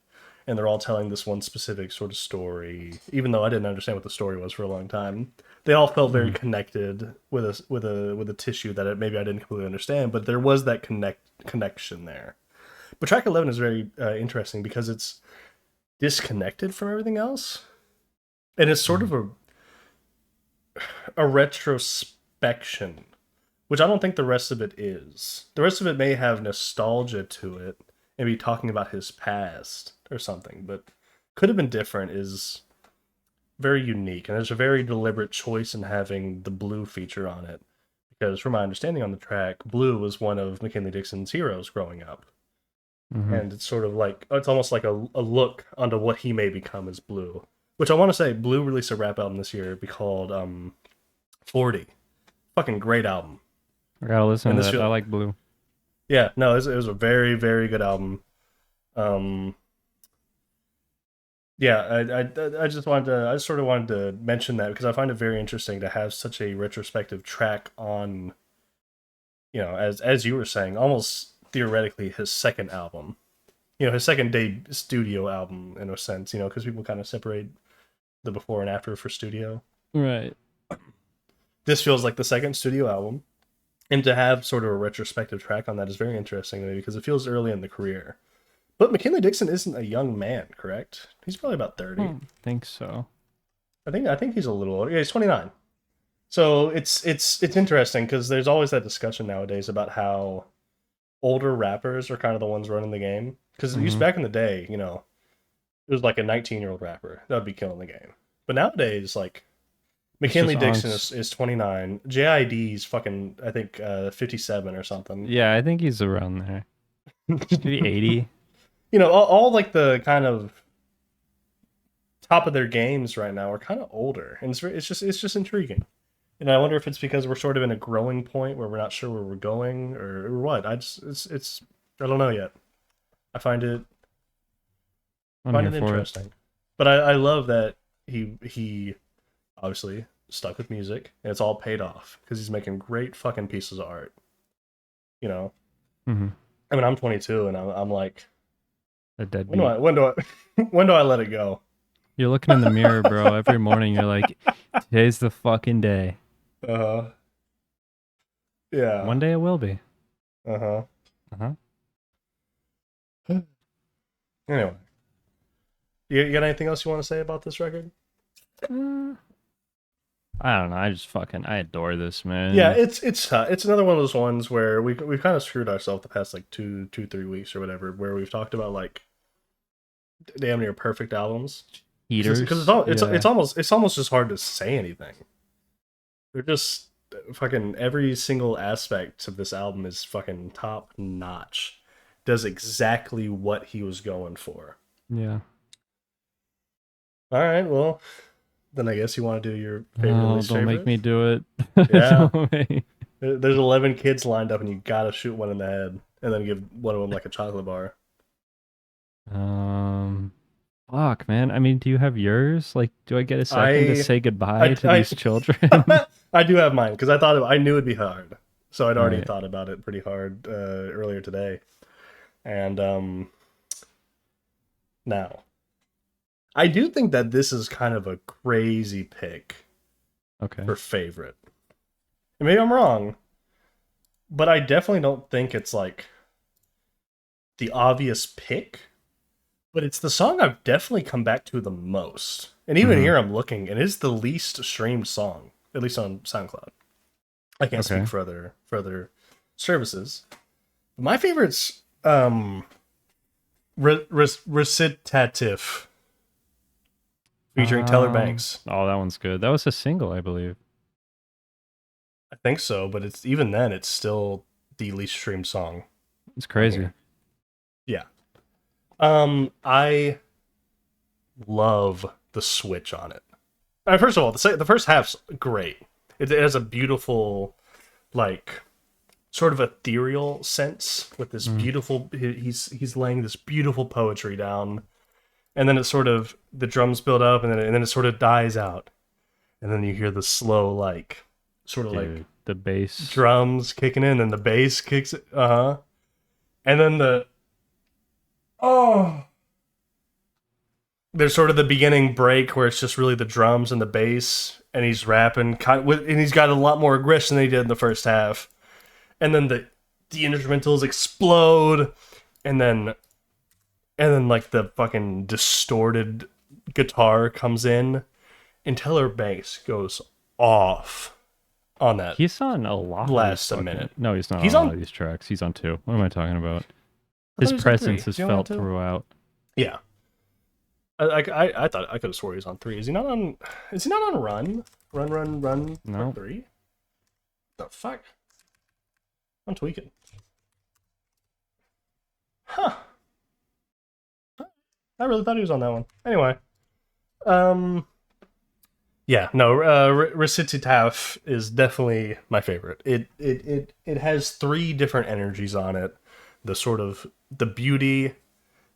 And they're all telling this one specific sort of story, even though I didn't understand what the story was for a long time. They all felt very connected with a tissue that maybe I didn't completely understand, but there was that connection there. But track 11 is very interesting because it's disconnected from everything else, and it's sort of a retrospection, which I don't think the rest of it is. The rest of it may have nostalgia to it and be talking about his past or something, but Could Have Been Different is very unique, and there's a very deliberate choice in having the Blue feature on it, because from my understanding on the track, Blue was one of McKinley Dixon's heroes growing up. And it's sort of like, it's almost like a look onto what he may become as Blue. Which I want to say, Blue released a rap album this year called 40. Fucking great album. I gotta listen And to this that. I like Blue. Yeah, no, it was a very, very good album. Yeah, I just sort of wanted to mention that because I find it very interesting to have such a retrospective track on, you know, as you were saying, almost theoretically his second album, you know, his second day studio album in a sense, you know, because people kind of separate the before and after for studio. Right. This feels like the second studio album, and to have sort of a retrospective track on that is very interesting to me because it feels early in the career. But McKinley Dixon isn't a young man, correct? He's probably about 30. I don't think so. I think he's a little older. Yeah, he's 29. So it's interesting because there's always that discussion nowadays about how older rappers are kind of the ones running the game. Because it used back in the day, you know, it was like a 19-year-old rapper that would be killing the game. But nowadays, like, McKinley Dixon is 29. JID's fucking, I think, 57 or something. Yeah, I think he's around there. Maybe 80. You know, all like the kind of top of their games right now are kind of older, and it's just intriguing. And I wonder if it's because we're sort of in a growing point where we're not sure where we're going or what. I don't know yet. I find it interesting, but I love that he obviously stuck with music, and it's all paid off because he's making great fucking pieces of art. You know, I mean, I'm 22, and I'm like, a deadbeat. when do I let it go? You're looking in the mirror, bro. Every morning, you're like, today's the fucking day. Yeah. One day it will be. Anyway, you got anything else you want to say about this record? I don't know. I adore this, man. Yeah, it's another one of those ones where we've kind of screwed ourselves the past like 2-3 weeks or whatever, where we've talked about like damn near perfect albums. Heaters. Because it's almost just hard to say anything. They're just fucking every single aspect of this album is fucking top notch. Does exactly what he was going for. Yeah. All right, well, then I guess you want to do your favorite. Don't favorite? make me do it. Yeah. Don't make- There's 11 kids lined up, and you gotta shoot one in the head, and then give one of them like a chocolate bar. Fuck, man. I mean, do you have yours? Like, do I get a second to say goodbye to these children? I do have mine because I knew it'd be hard, so I'd already Right. thought about it pretty hard earlier today, and now I do think that this is kind of a crazy pick Okay. for favorite. And maybe I'm wrong, but I definitely don't think it's like the obvious pick. But it's the song I've definitely come back to the most. And even here I'm looking, and it's the least streamed song, at least on SoundCloud. I can't speak for other services. My favorite's recitative. featuring Teller Banks. Oh, that one's good. That was a single, I believe. I think so, but it's even then it's still the least streamed song. It's crazy. Yeah. I love the switch on it. First of all, the first half's great. It has a beautiful, like, sort of ethereal sense with this beautiful. He's laying this beautiful poetry down, and then it sort of the drums build up, and then it sort of dies out, and then you hear the slow, like, sort of like the bass drums kicking in, and the bass kicks it. And then there's sort of the beginning break where it's just really the drums and the bass, and he's rapping, and he's got a lot more aggression than he did in the first half. And then the instrumentals explode, and then like the fucking distorted guitar comes in, and Teller Banks goes off on that. He's on a lot. Lasts a minute. No, he's not He's on a on- lot of these tracks. He's on 2. What am I talking about? I thought His he was on presence 3. is he only on felt 2? throughout. Yeah. I thought I could have swore he was on 3. Is he not on Run? Run No. 3? The fuck? I'm tweaking. Huh. I really thought he was on that one. Anyway. Yeah, no, Recititaf is definitely my favorite. It has 3 different energies on it. The sort of the beauty,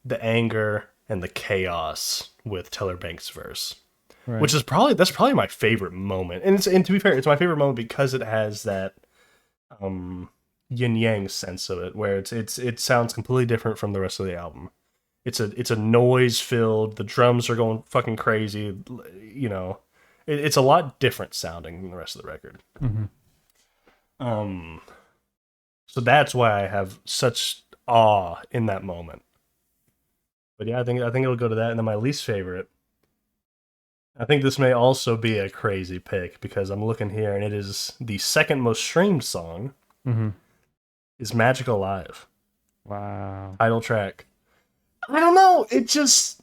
the anger, and the chaos with Teller Banks' verse. Right. Which is probably my favorite moment. And to be fair, it's my favorite moment because it has that yin yang sense of it, where it sounds completely different from the rest of the album. It's a noise filled. The drums are going fucking crazy. You know, it's a lot different sounding than the rest of the record. Mm-hmm. So that's why I have such awe in that moment. But yeah, I think it'll go to that. And then my least favorite, I think this may also be a crazy pick because I'm looking here and it is the second most streamed song. Mm-hmm. Is Magic Alive. Wow. Title track. I don't know. It just...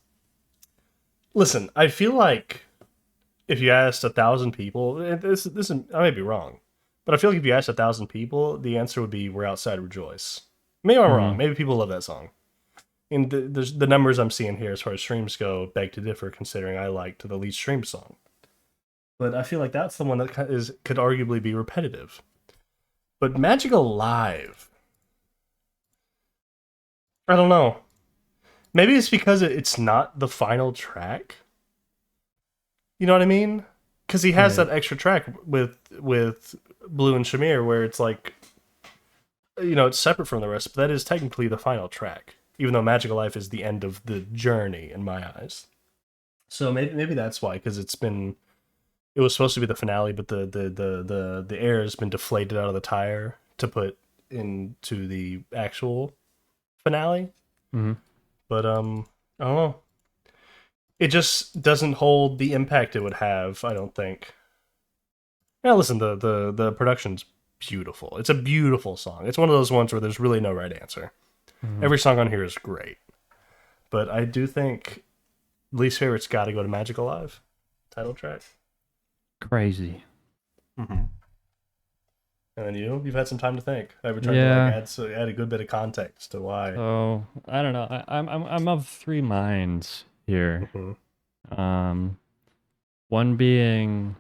Listen, I feel like if you asked 1,000 people, this I may be wrong, but I feel like if you asked 1,000 people, the answer would be "We're Outside Rejoice." Maybe I'm wrong. Maybe people love that song. And the numbers I'm seeing here as far as streams go beg to differ, considering I liked the least streamed song. But I feel like that's the one that could arguably be repetitive. But Magic Alive, I don't know. Maybe it's because it's not the final track. You know what I mean? Because he has that extra track with Blue and Shamir, where it's like, you know, it's separate from the rest, but that is technically the final track. Even though Magical Life is the end of the journey in my eyes. So maybe that's why, because it was supposed to be the finale, but the air has been deflated out of the tire to put into the actual finale. Mm-hmm. But I don't know. It just doesn't hold the impact it would have, I don't think. Now listen, the production's beautiful. It's a beautiful song. It's one of those ones where there's really no right answer. Mm-hmm. Every song on here is great. But I do think least favorite's got to go to Magic Alive. Title track. Crazy. Mm-hmm. And then you've had some time to think. I've been trying to add a good bit of context to why. So I don't know. I'm of 3 minds here. Mm-hmm. One being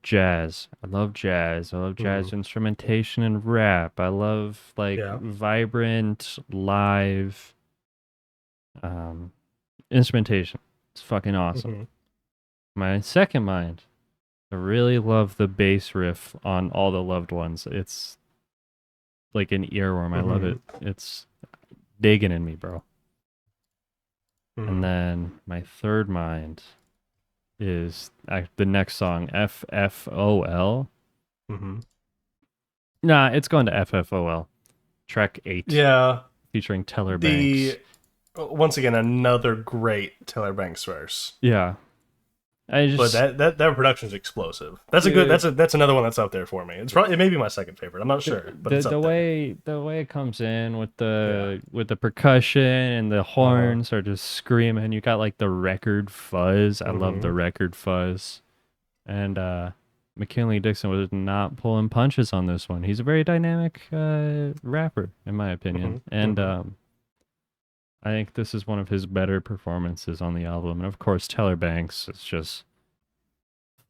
jazz. I love jazz. I love jazz instrumentation and rap. I love vibrant live instrumentation. It's fucking awesome. Mm-hmm. My second mind, I really love the bass riff on All the Loved Ones. It's like an earworm. I love it. It's digging in me, bro. Mm-hmm. And then my third mind is the next song, FFOL. Mm-hmm. Nah, it's going to FFOL. Track 8. Yeah. Featuring Teller Banks. Once again, another great Teller Banks verse. Yeah. I just But that production is explosive. That's a good. That's another one that's up there for me. It may be my second favorite. I'm not sure, but it's up the there. way it comes in with the percussion and the horns are just screaming. You got like the record fuzz. I love the record fuzz. And McKinley Dixon was not pulling punches on this one. He's a very dynamic rapper, in my opinion. And I think this is one of his better performances on the album. And of course, Tyler Banks is just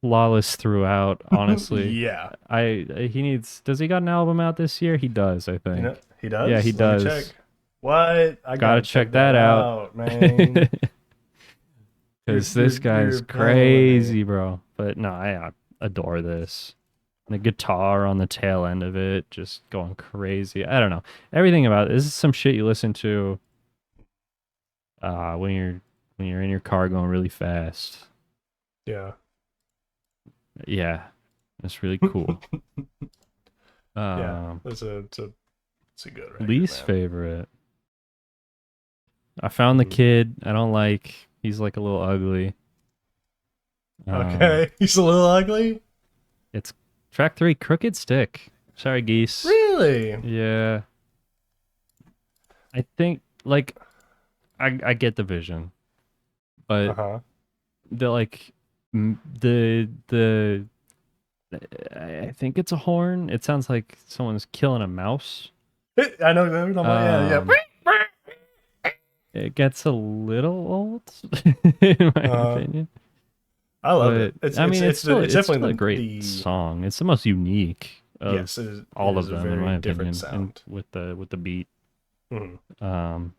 flawless throughout, honestly. Yeah. He needs, does he got an album out this year? He does, I think. You know, he does? Yeah, he Let me does. check. What? I Gotta check that out, man. Because You're- this guy's you're crazy, bro. But no, I adore this. The guitar on the tail end of it, just going crazy. I don't know. Everything about it. This is some shit you listen to when you're in your car going really fast. Yeah. Yeah, it's really cool. Yeah. It's a good record, Least man. favorite. I found the kid. I don't like. He's like a little ugly. Okay. He's a little ugly? It's track 3, Crooked Stick. Sorry, Geese. Really? Yeah. I think like I get the vision, but Uh-huh. the like the I think it's a horn. It sounds like someone's killing a mouse. I know what you're talking about. Yeah. It gets a little old, in my opinion. I love But, it. It's, I mean, it's definitely still a the great song. It's the most unique of Yes, it is, all it of is a them, in very my different opinion. sound. And with the beat, Mhm.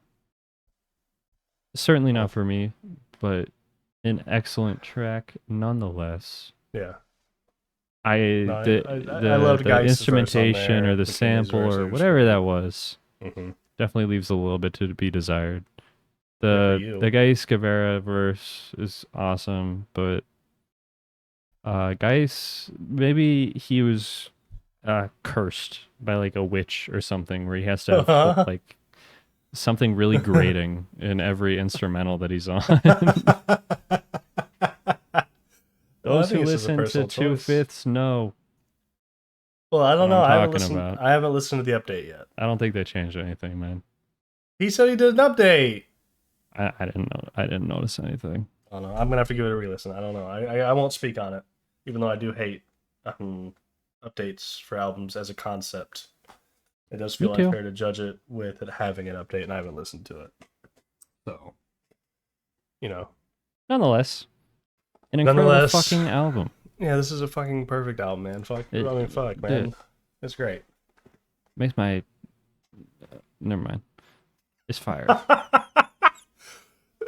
certainly not for me, but an excellent track nonetheless. Yeah. I No, the I loved the Geist's verse on instrumentation there, or the McKinney's sample verse, it or was whatever great. that was Mhm. definitely leaves a little bit to be desired. Yeah, for you. The Gais Guevara verse is awesome, but Gais, maybe he was cursed by like a witch or something, where he has to have like something really grating in every instrumental that he's on. Those who think it's just a listen to personal choice. 2/5 know. Well, I don't what know. I'm I haven't talking listened. about. I haven't listened to the update yet. I don't think they changed anything, man. He said he did an update. I didn't know. I didn't notice anything. I don't know. I'm gonna have to give it a re-listen. I don't know. I won't speak on it, even though I do hate updates for albums as a concept. It does feel Me too. unfair to judge it with it having an update, and I haven't listened to it. So, you know, Nonetheless, an incredible Nonetheless. fucking album. yeah, this is a fucking perfect album, man. Fuck, fuck, man, dude. it's great. Makes my never mind. It's fire.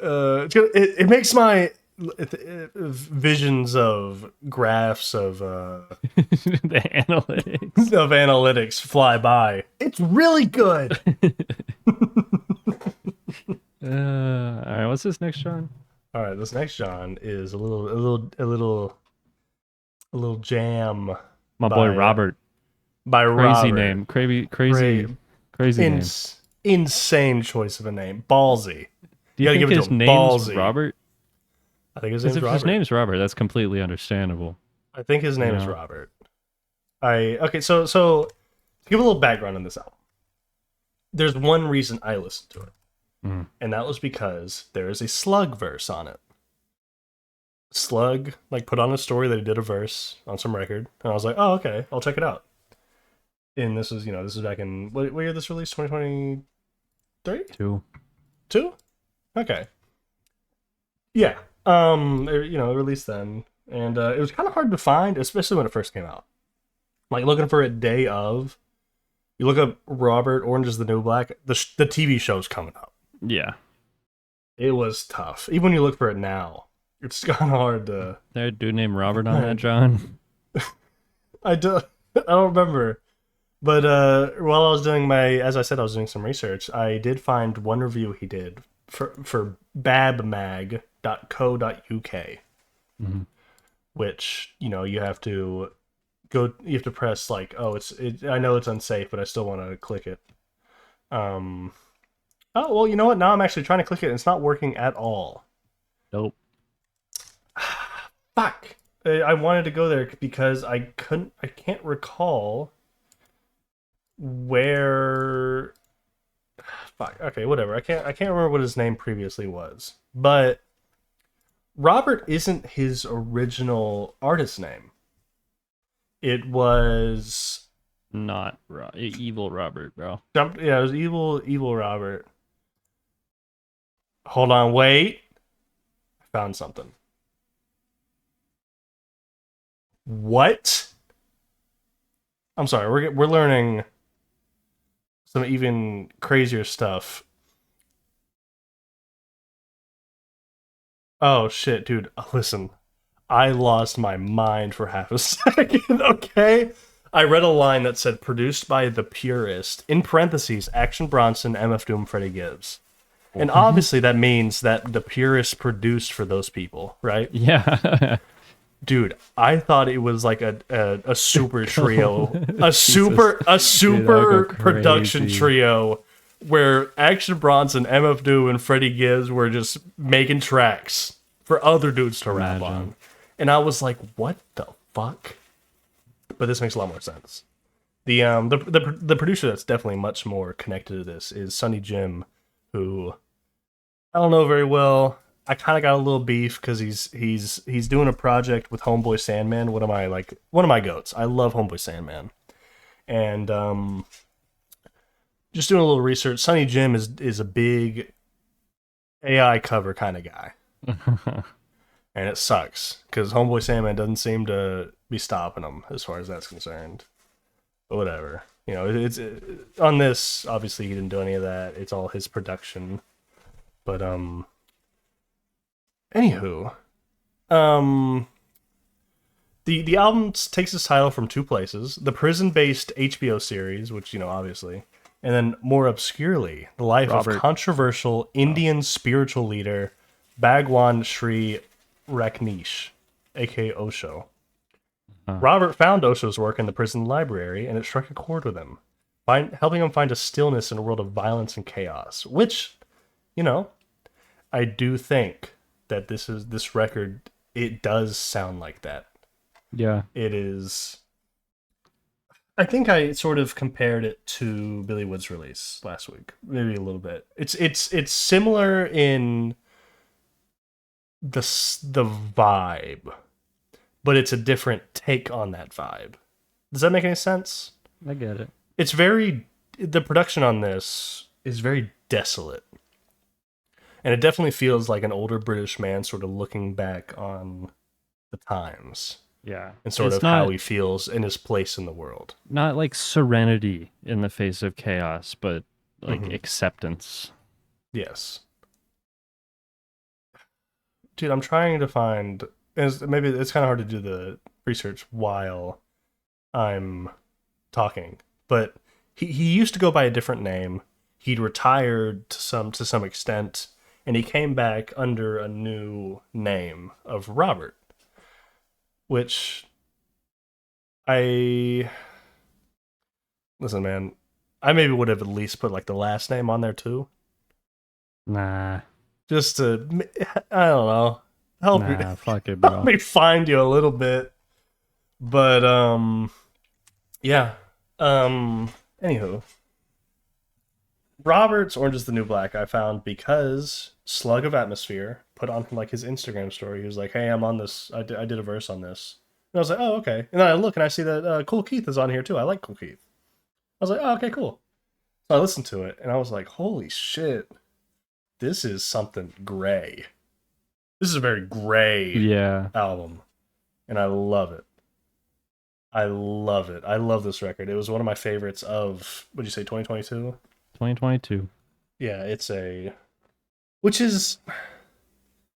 It makes my visions of graphs of The analytics. of analytics fly by. It's really good. All right, what's this next, John? All right, this next John is a little jam My boy By, Robert. by Crazy Robert. name. Crazy name. Insane choice of a name. Ballsy. Do you gotta think give it to his him. name's Ballsy. Robert? I think his Because name's if Robert. his name's Robert, that's completely understandable. I think his name is Yeah. Robert. So to give a little background on this album. There's one reason I listened to it. Mm. And that was because there is a Slug verse on it. Slug like put on a story that he did a verse on some record, and I was like, oh, okay, I'll check it out. And this is back in what year this released? 2023? 2? Okay. Yeah. It released then, and it was kind of hard to find, especially when it first came out. Like looking for a day of. You look up Robert Orange is the New Black. The TV show's coming up. Yeah. It was tough. Even when you look for it now, it's kind of hard to. There a dude named Robert on that, John? I don't remember. But while I was doing as I said, I was doing some research. I did find one review he did for babmag.co.uk, Mhm. which you have to go. You have to press like, I know it's unsafe, but I still want to click it. Oh well, you know what? Now I'm actually trying to click it, and it's not working at all. Nope. Fuck. I wanted to go there because I can't recall where. Fuck. Okay, whatever. I can't remember what his name previously was, but Robert isn't his original artist name. It was Not Evil Robert, bro. yeah, it was evil Robert. Hold on, wait. I found something. What? I'm sorry. We're learning some even crazier stuff. Oh shit, dude. Listen. I lost my mind for half a second, okay? I read a line that said produced by The Purist, in parentheses, Action Bronson, MF Doom, Freddie Gibbs. And obviously that means that The Purist produced for those people, right? Yeah. Dude, I thought it was like a super trio, a super Dude, production crazy. trio where Action Bronson, MF Doom, and Freddie Gibbs were just making tracks for other dudes to rap Imagine. on. And I was like, what the fuck? But this makes a lot more sense. The producer that's definitely much more connected to this is Sonny Jim, who I don't know very well. I kind of got a little beef because he's doing a project with Homeboy Sandman, one of my goats. I love Homeboy Sandman, and just doing a little research. Sonny Jim is a big AI cover kind of guy, and it sucks because Homeboy Sandman doesn't seem to be stopping him as far as that's concerned. But whatever, you know, it's on this. Obviously, he didn't do any of that. It's all his production, but Anywho, the album takes its title from two places: the prison-based HBO series, which you know obviously, and then more obscurely, the life of Robert. controversial Indian spiritual leader Bhagwan Sri Raknesh, aka Osho. Robert found Osho's work in the prison library, and it struck a chord with him, helping him find a stillness in a world of violence and chaos. Which, you know, I do think that this record, it does sound like that. Yeah. It is. I think I sort of compared it to Billy Wood's release last week, maybe a little bit. It's similar in the vibe, but it's a different take on that vibe. Does that make any sense? I get it. It's the production on this is very desolate. And it definitely feels like an older British man sort of looking back on the times Yeah. and sort It's of not, how he feels in his place in the world. not like serenity in the face of chaos, but like Mhm. acceptance. Yes. Dude, I'm trying to find. Maybe it's kind of hard to do the research while I'm talking, but he used to go by a different name. He'd retired to some extent, and he came back under a new name of Robert, which I listen, man. I maybe would have at least put like the last name on there too, Nah. just to I don't know help you. Nah, fuck it, Help bro. me find you a little bit. But yeah. Anywho, Robert's Orange is the New Black I found because Slug of Atmosphere put on like his Instagram story. He was like, "Hey, I'm on this. I did a verse on this." And I was like, "Oh, okay." And then I look and I see that Cool Keith is on here too. I like Cool Keith. I was like, "Oh, okay, cool." So I listened to it and I was like, "Holy shit, this is something gray. This is a very gray Yeah. album, and I love it. I love it. I love this record. It was one of my favorites of, what'd you say, 2022? 2022. Yeah, which is,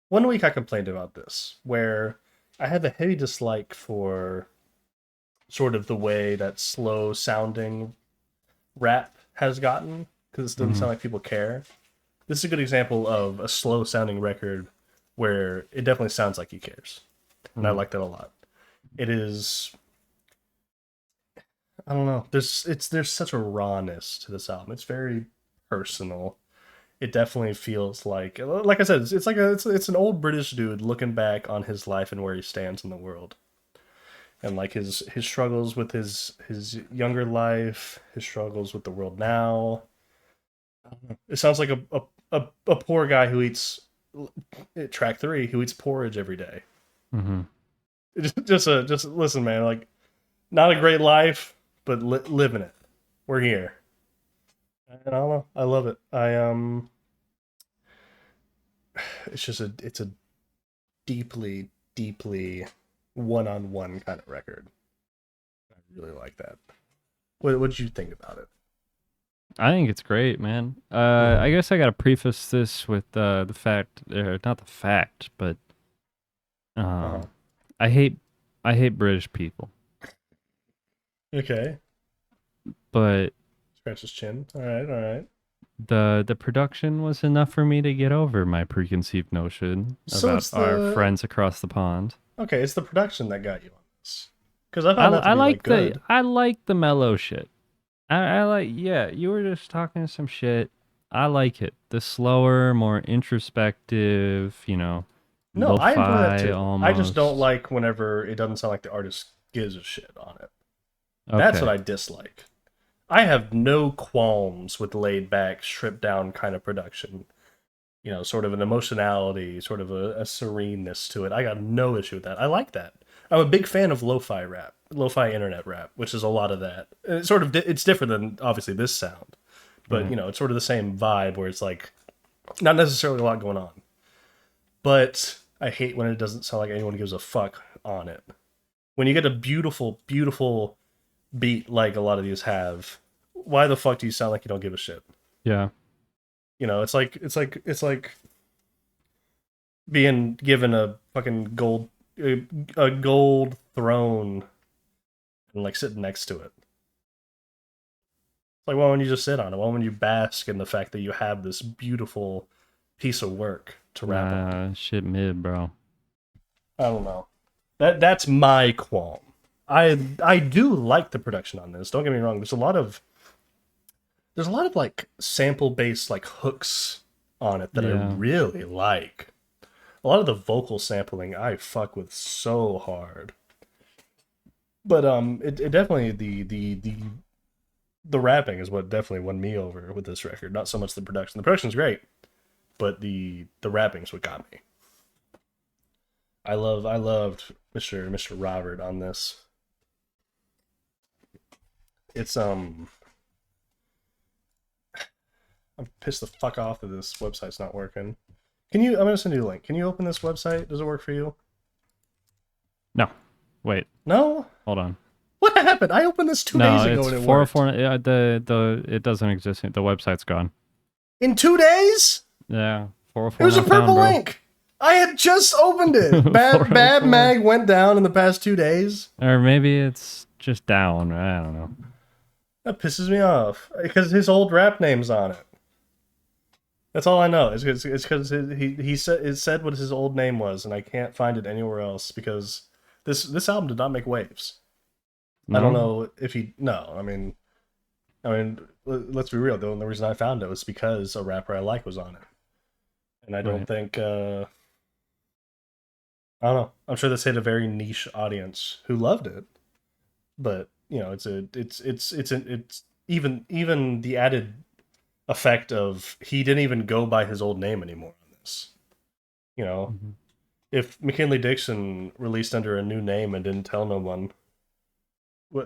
one week I complained about this, where I have a heavy dislike for sort of the way that slow sounding rap has gotten, because it doesn't sound like people care. This is a good example of a slow sounding record where it definitely sounds like he cares. And I like that a lot. It is, I don't know. There's such a rawness to this album. It's very personal, it definitely feels like I said, it's like it's an old British dude looking back on his life and where he stands in the world, and like his struggles with his younger life, his struggles with the world now. It sounds like a poor guy who eats track three who eats porridge every day. Mm-hmm. Just listen, man. Like, not a great life, but living it. We're here, and I don't know. I love it. It's a deeply, deeply one-on-one kind of record. I really like that. What did you think about it? I think it's great, man. I guess I gotta preface this with the fact, not the fact, but Uh-huh. I hate British people, Okay. but Scratch his chin. All right, all right. the production was enough for me to get over my preconceived notion So about it's our the friends across the pond. okay. It's the production that got you on this, because I found that to I be like like good. I like the mellow shit. I like, yeah, you were just talking some shit. I like it. The slower, more introspective, No, I enjoy that lo-fi too. I just don't almost. like whenever it doesn't sound like the artist gives a shit on it. That's what Okay. I dislike. I have no qualms with laid back, stripped down kind of production. Sort of an emotionality, sort of a sereneness to it. I got no issue with that. I like that. I'm a big fan of lo-fi rap, lo-fi internet rap, which is a lot of that. And it's sort of it's different than obviously this sound, but Right. it's sort of the same vibe where it's like not necessarily a lot going on. But I hate when it doesn't sound like anyone gives a fuck on it. When you get a beautiful, beautiful beat like a lot of these have, why the fuck do you sound like you don't give a shit? Yeah. It's like being given a fucking a gold throne and like sitting next to it. It's like, why wouldn't you just sit on it? Why wouldn't you bask in the fact that you have this beautiful piece of work to rap on? Nah, shit mid, bro. I don't know. That's my qualm. I do like the production on this. Don't get me wrong. There's a lot of like sample based like hooks on it that I Yeah. really like. A lot of the vocal sampling I fuck with so hard. But it definitely the rapping is what definitely won me over with this record. Not so much the production. The production's great, but the rapping's what got me. I loved Mr. Robert on this. It's I'm pissed the fuck off that this website's not working. I'm gonna send you a link. Can you open this website? Does it work for you? No. Wait. No? Hold on. What happened? I opened this 2 days No, ago it's and it worked. 404. Yeah, the it doesn't exist. The website's gone. In 2 days? Yeah. It was 404 a not found, purple bro. link. I had just opened it. Bad 404. Mag went down in the past 2 days. Or maybe it's just down. I don't know. That pisses me off because his old rap name's on it. That's all I know. It's because he said what his old name was, and I can't find it anywhere else because this album did not make waves. I don't No? know if he. No, I mean, let's be real. The only reason I found it was because a rapper I like was on it, and I don't Right. think. I don't know. I'm sure this hit a very niche audience who loved it, but it's even the added effect of he didn't even go by his old name anymore on this. You know, Mhm. if McKinley Dixon released under a new name and didn't tell no one, how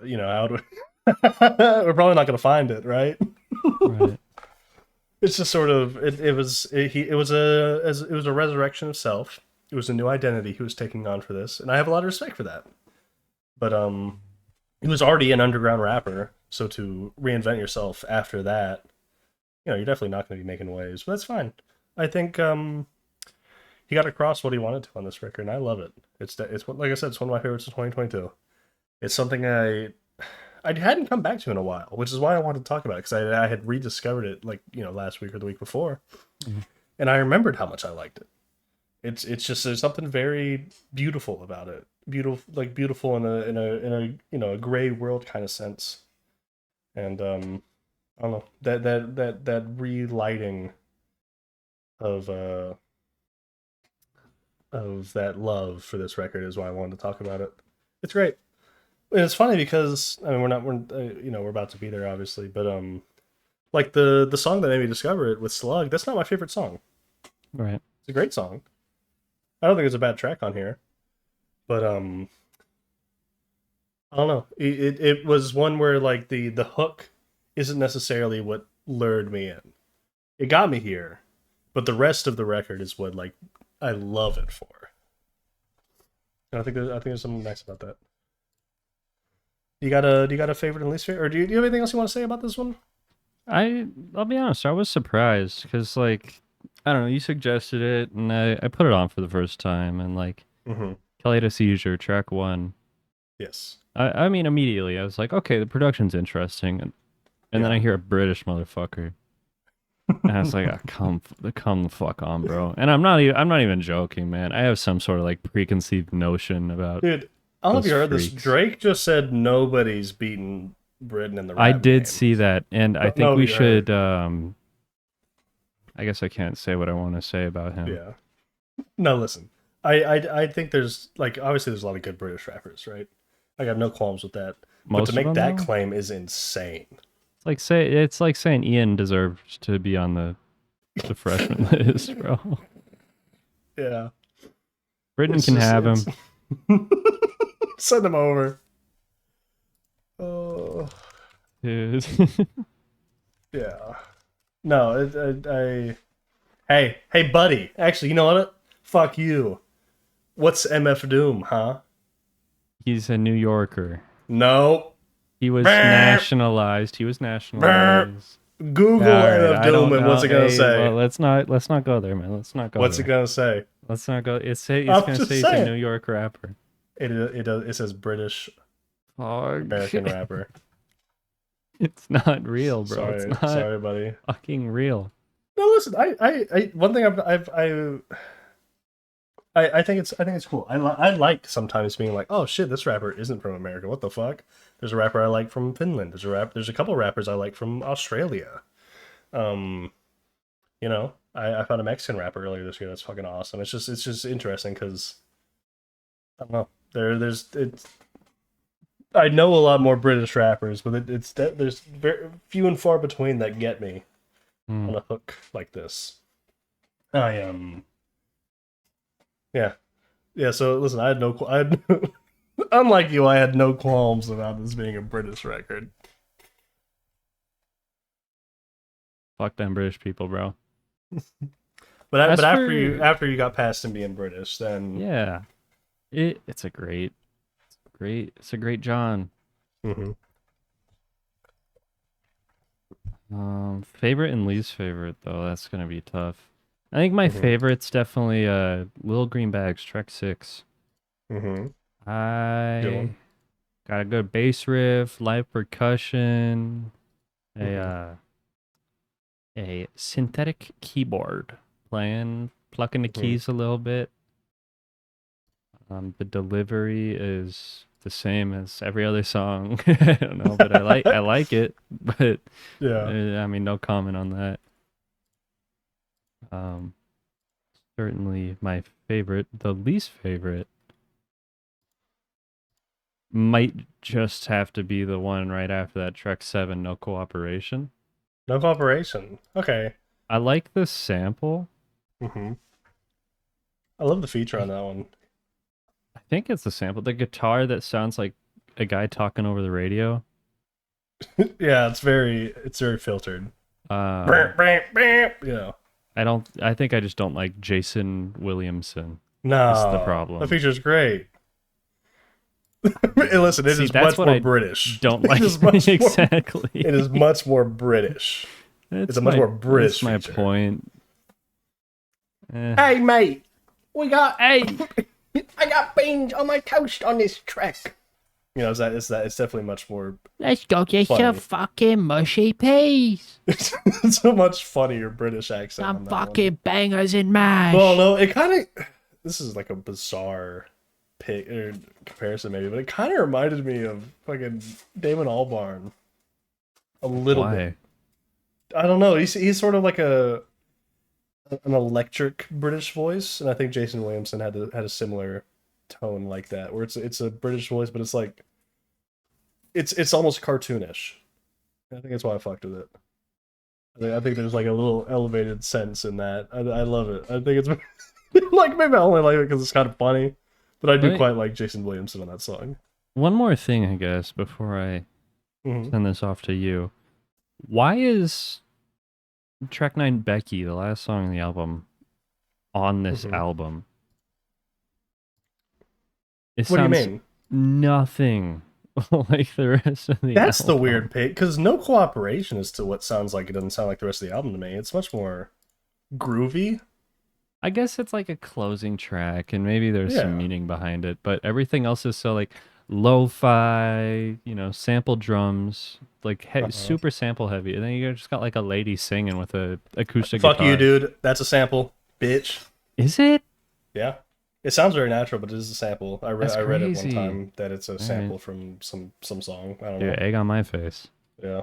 do we're probably not gonna find it, right? Right. It's just sort of it was a resurrection of self. It was a new identity he was taking on for this, and I have a lot of respect for that. But he was already an underground rapper, so to reinvent yourself after that, you're definitely not going to be making waves. But that's fine. I think he got across what he wanted to on this record, and I love it. It's like I said, it's one of my favorites of 2022. It's something I hadn't come back to in a while, which is why I wanted to talk about it because I had rediscovered it like last week or the week before, Mhm. and I remembered how much I liked it. It's just there's something very beautiful about it. Beautiful in a gray world kind of sense, and I don't know that relighting of that love for this record is why I wanted to talk about it. It's great. And it's funny because I mean we're about to be there obviously, but like the song that made me discover it with Slug, that's not my favorite song. Right. It's a great song. I don't think there's a bad track on here, but I don't know. It was one where like the hook isn't necessarily what lured me in. It got me here, but the rest of the record is what like I love it for. And I think there's something nice about that. Do you got a favorite and least favorite, or do you have anything else you want to say about this one? I'll be honest, I was surprised because like I don't know, you suggested it and I put it on for the first time and like Mm-hmm. Kelly to Seizure, track 1. Yes. I mean immediately I was like, okay, the production's interesting and then I hear a British motherfucker. And I was like, come the fuck on, bro. And I'm not even joking, man. I have some sort of like preconceived notion about Dude, I don't know if those you heard this. freaks. Drake just said nobody's beaten Britain in the rap I did game. see that, and I But think we nobody heard. should. I guess I can't say what I want to say about him. Yeah. No, listen. I think there's like obviously there's a lot of good British rappers, right? I have no qualms with that. But Most to of make them, that though? claim is insane. It's like saying Ian deserves to be on the freshman list, bro. Yeah. Britain It's can just- have him. Send him over. Oh. Dude. Yeah. No, hey, buddy. Actually, you know what? Fuck you. What's MF Doom, huh? He's a New Yorker. No. He was Brr. nationalized. Google All right, MF I Doom don't and what's know. it gonna Hey, say? well, let's not go there, man. Let's not go What's there. it gonna say? Let's not go. It's I'm gonna just say he's a saying. New York rapper. It says British American rapper. It's not real, bro. Sorry, It's not sorry, buddy. fucking real. No, listen. I one thing I think it's cool. I like sometimes being like, oh shit, this rapper isn't from America. What the fuck? There's a rapper I like from Finland. There's a couple rappers I like from Australia. You know, I found a Mexican rapper earlier this year that's fucking awesome. It's just interesting because I don't know. I know a lot more British rappers, but there's very few and far between that get me Hmm. on a hook like this. I yeah. So listen, unlike you, I had no qualms about this being a British record. Fuck them British people, bro. But As after you got past him being British, then Yeah, it's a great John. Mhm. Favorite and least favorite though. That's gonna be tough. I think my Mhm. favorite's definitely Little Green Bags, track 6. Mhm. Good I one. got a good bass riff, live percussion, Mhm. a synthetic keyboard plucking the Mhm. keys a little bit. The delivery is the same as every other song. I don't know, but I like it. But Yeah. I mean, no comment on that. Certainly my favorite. The least favorite might just have to be the one right after that, Trek 7, No Cooperation. No cooperation. Okay. I like the sample. Mhm. I love the feature on that one. I think it's the sample. The guitar that sounds like a guy talking over the radio. Yeah, it's very filtered. Uh, Yeah. I think I just don't like Jason Williamson. No, That's the problem. The feature's great. Hey, listen, it See, is that's much what more I British. Don't like It is much more, exactly. it is much more British. It's a much more British That's my feature. point. Eh. Hey, mate, we got. Hey, I got beans on my toast on this track. You know, it's definitely much more. Let's go get Funny. some fucking mushy peas. It's a much funnier British accent. Some on that one. fucking bangers and mash. Well, no, it kind of. This is like a bizarre pick or comparison, maybe, but it kind of reminded me of fucking Damon Albarn. A little bit. why? I don't know. He's sort of like a. an electric British voice, and I think Jason Williamson had a similar tone like that, where it's a British voice, but it's like it's almost cartoonish. I think that's why I fucked with it. I think there's like a little elevated sense in that. I love it. I think it's like maybe I only like it because it's kind of funny, but I do Right. quite like Jason Williamson on that song. One more thing, I guess, before I Mhm. send this off to you. Why is track 9 Becky, the last song on the album, on this Mhm. album? It What do you sounds mean? nothing like the rest of the That's the album. weird pick, because no cooperation as to what sounds like. It doesn't sound like the rest of the album to me. It's much more groovy. I guess it's like a closing track, and maybe there's Yeah. some meaning behind it, but everything else is so like lo-fi, sample drums, like super sample heavy, and then you just got like a lady singing with a acoustic Fuck guitar. you, dude. That's a sample, bitch. Is it? Yeah. It sounds very natural, but it is a sample. I read That's it one crazy. time that it's a sample from some song. I don't know. Dude, egg on my face. Yeah.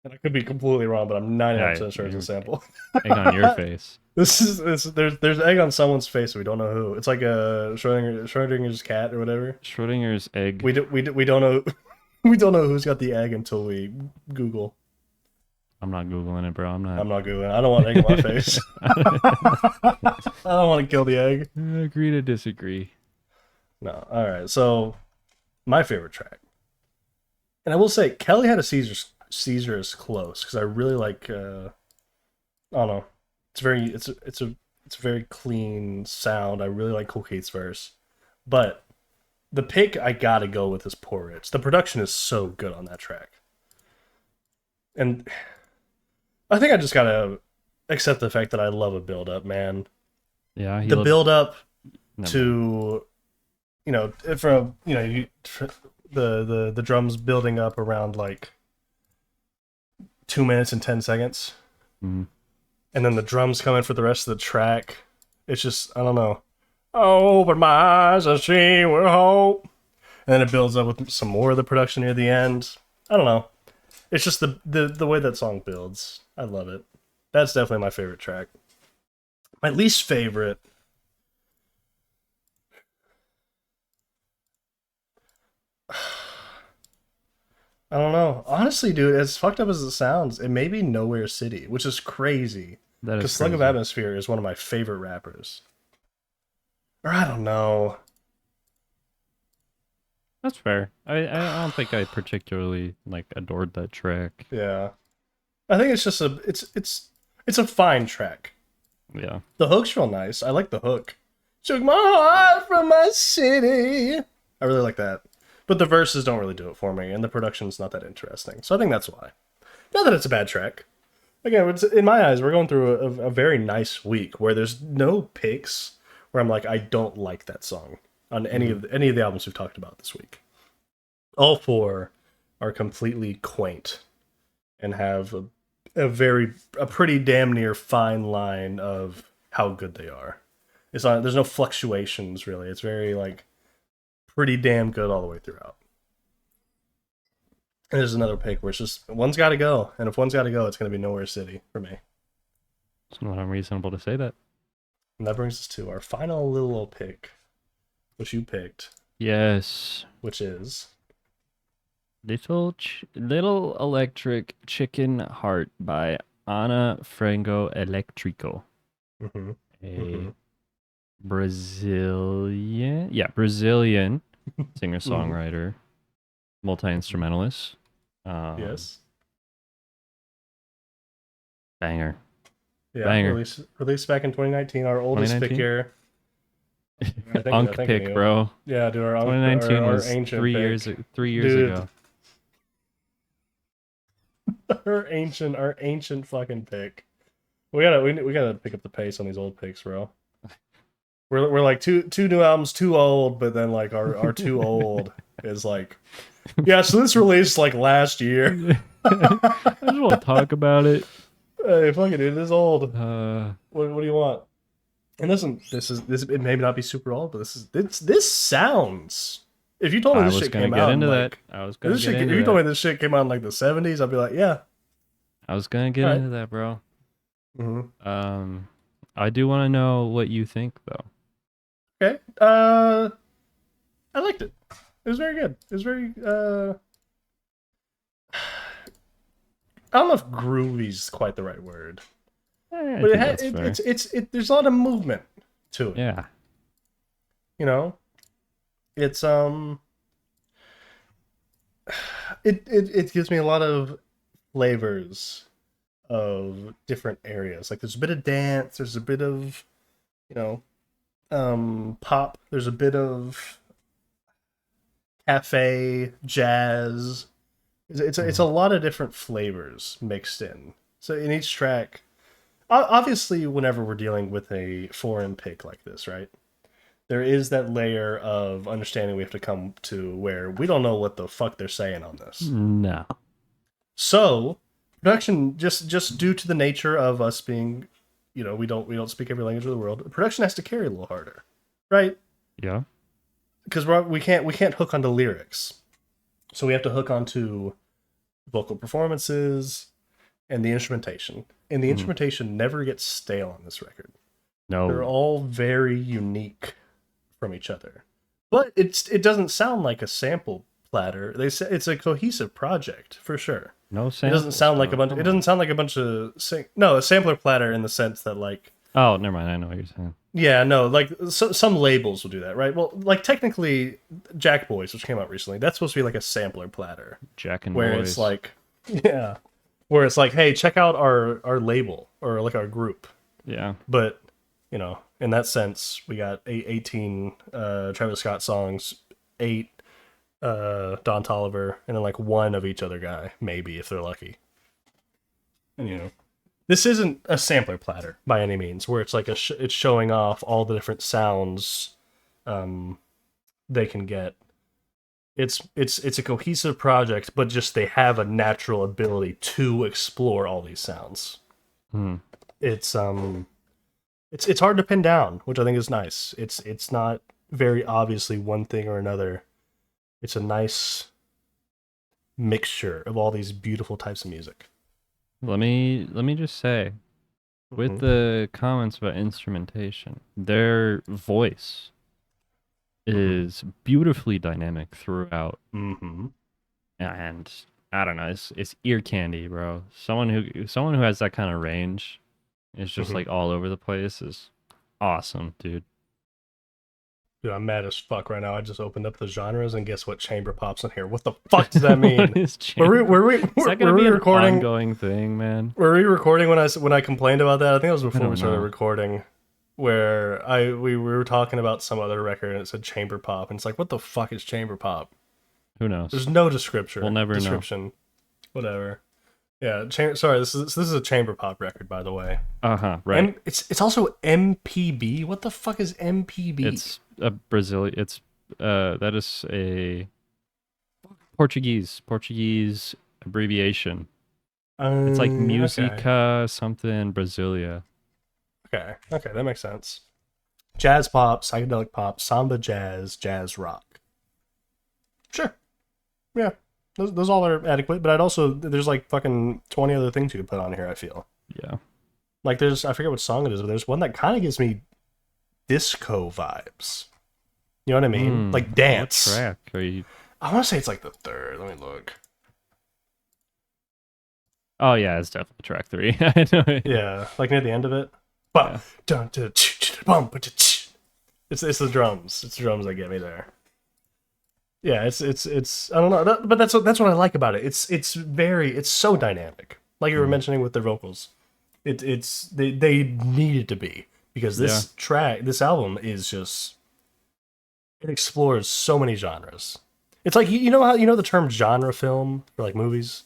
And I could be completely wrong, but I'm 99% sure it's a you're- sample. Egg on your face. There's egg on someone's face. We don't know who. It's like a Schrodinger's cat or whatever. Schrodinger's egg. We don't know we don't know who's got the egg until we Google. I'm not Googling it, bro. I'm not. I'm not Googling. I don't want egg on my face. I don't want to kill the egg. Agree to disagree. No. All right. So my favorite track, and I will say Kelly had a Caesar is close because I really like. I don't know. It's a very clean sound. I really like Cool Kate's verse, but the pick I gotta go with is Poor Rich. The production is so good on that track, and I think I just gotta accept the fact that I love a build up, man. Yeah. He The looked- build up Never mind. to from the drums building up around like 2 minutes and 10 seconds, Mhm. and then the drums come in for the rest of the track. It's just, I don't know. Open my eyes and see with hope, and then it builds up with some more of the production near the end. I don't know. It's just the way that song builds. I love it. That's definitely my favorite track. My least favorite. I don't know. Honestly, dude, as fucked up as it sounds, it may be Nowhere City, which is crazy. That Because is Slug of crazy. Atmosphere is one of my favorite rappers. Or I don't know. That's fair. I don't think I particularly like adored that track. Yeah. I think it's just it's a fine track. Yeah. The hook's real nice. I like the hook. Took my heart from my city. I really like that. But the verses don't really do it for me, and the production's not that interesting. So I think that's why. Not that it's a bad track. Again, in my eyes, we're going through a very nice week where there's no picks where I'm like, I don't like that song on any of the albums we've talked about this week. All four are completely quaint and have a pretty damn near fine line of how good they are. It's not, there's no fluctuations really. It's very like pretty damn good all the way throughout. And there's another pick where it's just one's got to go, and if one's got to go, it's going to be Nowhere City for me. It's not unreasonable to say that. And that brings us to our final little pick, which you picked, Yes. which is Little Electric Chicken Heart by Ana Frango Electrico. mhm, A Mhm. Brazilian singer-songwriter, multi-instrumentalist. yes, Banger. yeah, banger. released back in 2019, our oldest pick 2019? here. I Unk think pick, anyway. bro. Yeah, dude, our 2019 our was ancient 3 years pick. 3 years Dude. ago. our ancient fucking pick. We gotta pick up the pace on these old picks, bro. We're like two new albums too old, but then like our too old is like, yeah. So this released like last year. I just want to talk about it. Hey, fuck it, dude. This is old. Uh, What do you want? And this it may not be super old, but this sounds. If you told me I this was shit gonna came get out into in, that. like, I was gonna this get shit, if into you told that. me this shit came out in like the 70s, I'd be like, yeah. I was gonna get Alright. into that, bro. Mm-hmm. I do want to know what you think, though. Okay. I liked it. It was very good. It was very I don't know if groovy's quite the right word, I but think that's fair. there's a lot of movement to it. Yeah. You know, it's it gives me a lot of flavors of different areas. Like there's a bit of dance, there's a bit of, you know, pop, there's a bit of cafe, jazz. It's a lot of different flavors mixed in. So in each track, obviously, whenever we're dealing with a foreign pick like this, right? There is that layer of understanding we have to come to where we don't know what the fuck they're saying on this. No. So production, just due to the nature of us being, you know, we don't speak every language of the world. Production has to carry a little harder, right? Yeah. Because we can't hook onto lyrics, so we have to hook onto vocal performances and the instrumentation. And the instrumentation never gets stale on this record. No. They're all very unique from each other, but it doesn't sound like a sample platter. They say it's a cohesive project for sure. No It samples. doesn't sound like a bunch. Come It doesn't sound like a bunch of no, a sampler platter in the sense that like on. Oh, never mind. I know what you're saying. yeah, no, like some labels will do that, right? Well, like technically, Jack Boys, which came out recently, that's supposed to be like a sampler platter, Jack and where Boys. it's like yeah, where it's like, hey, check out our label or like our group. Yeah. But you know, in that sense, we got 18 Travis Scott songs, 8 Don Toliver, and then like 1 of each other guy, maybe if they're lucky. And you know, this isn't a sampler platter by any means, where it's like it's showing off all the different sounds they can get. It's a cohesive project, but just they have a natural ability to explore all these sounds. Hmm. It's hard to pin down, which I think is nice. It's not very obviously one thing or another. It's a nice mixture of all these beautiful types of music. Let me just say, with Mhm. the comments about instrumentation, their voice is beautifully dynamic throughout, Mm-hmm. and I don't know, it's ear candy, bro. Someone who has that kind of range is just Mhm. like all over the place is awesome, dude. Dude, I'm mad as fuck right now. I just opened up the genres and guess what chamber pops in here? What the fuck does that mean? What is is that gonna were be we an recording? ongoing thing, man? Were we recording when I complained about that? I think it was before don't we started know. recording, where we were talking about some other record and it said chamber pop, and it's like, what the fuck is chamber pop? Who knows? There's no description. We'll never know. description. Whatever. Yeah. Sorry. This is a chamber pop record, by the way. Right. And it's also MPB. What the fuck is MPB? It's a Brazilian. It's that is a Portuguese abbreviation. It's like Okay. Musica something Brasilia. Okay. Okay, that makes sense. Jazz pop, psychedelic pop, samba jazz, jazz rock. Sure. Yeah. Those all are adequate, but there's like fucking 20 other things you could put on here, I feel. Yeah. Like I forget what song it is, but there's one that kind of gives me disco vibes. You know what I mean? Like dance. What track are you? I want to say it's like the third. Let me look. Oh yeah, it's definitely track 3. I know it. Yeah, like near the end of it. Yeah. It's the drums. It's the drums that get me there. Yeah, it's I don't know, but that's what I like about it. It's so dynamic. Like you were mentioning with the vocals, they needed to be, because this album is just, it explores so many genres. It's like you know the term genre film for like movies,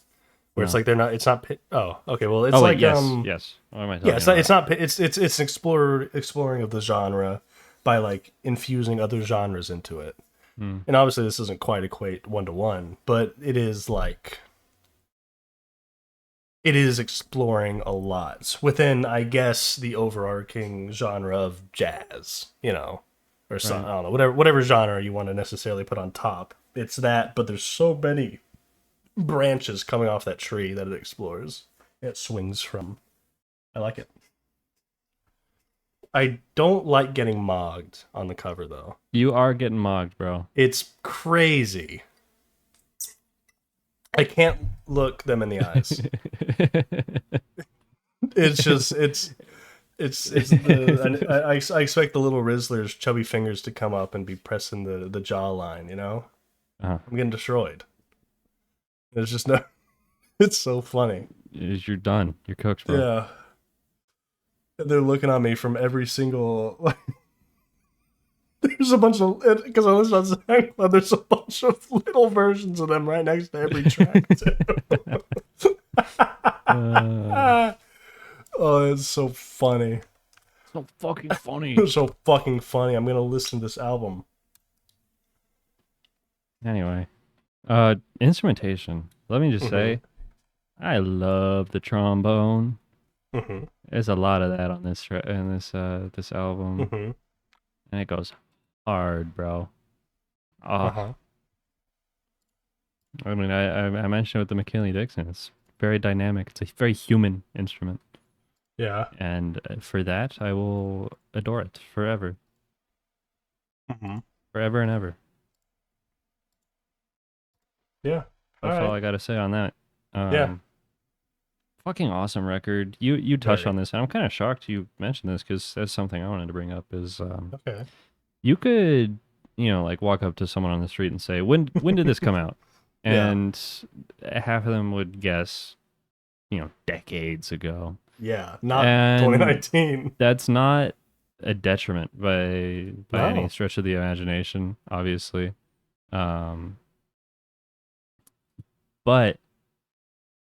where it's No. like it's not oh okay, well it's Oh, like wait, yes. What am I talking yeah, about? it's not it's exploring of the genre by like infusing other genres into it. And obviously this doesn't quite equate 1-to-1, but it is exploring a lot within, I guess, the overarching genre of jazz, you know, or some, I don't know, whatever genre you want to necessarily put on top. It's that, but there's so many branches coming off that tree that it explores. It swings from. I like it. I don't like getting mogged on the cover though. You are getting mogged, bro. It's crazy. I can't look them in the eyes. It's just I expect the little Rizzler's chubby fingers to come up and be pressing the jawline, you know? Uh-huh. I'm getting destroyed. There's just no it's so funny. You're done. You're cooked, bro. Yeah. They're looking at me from every single there's a bunch of because I listen on SoundCloud, there's a bunch of little versions of them right next to every track too. Oh, it's so funny. So fucking funny. It's so fucking funny. I'm gonna listen to this album. Anyway, instrumentation. Let me just say, I love the trombone. Mm-hmm. There's a lot of that on this this album, Mm-hmm. and it goes hard, bro. Oh, Uh-huh. I mean, I mentioned it with the McKinley Dixon. It's very dynamic. It's a very human instrument, Yeah. and for that, I will adore it forever, Mm-hmm. forever and ever. Yeah. That's all I got to say on that. Yeah. Fucking awesome record. You touched Very. on this, and I'm kind of shocked you mentioned this because that's something I wanted to bring up. Is Okay. you could like walk up to someone on the street and say, when did this come out? Yeah. And half of them would guess, decades ago. Yeah. Not And 2019. That's not a detriment by No. any stretch of the imagination, obviously. But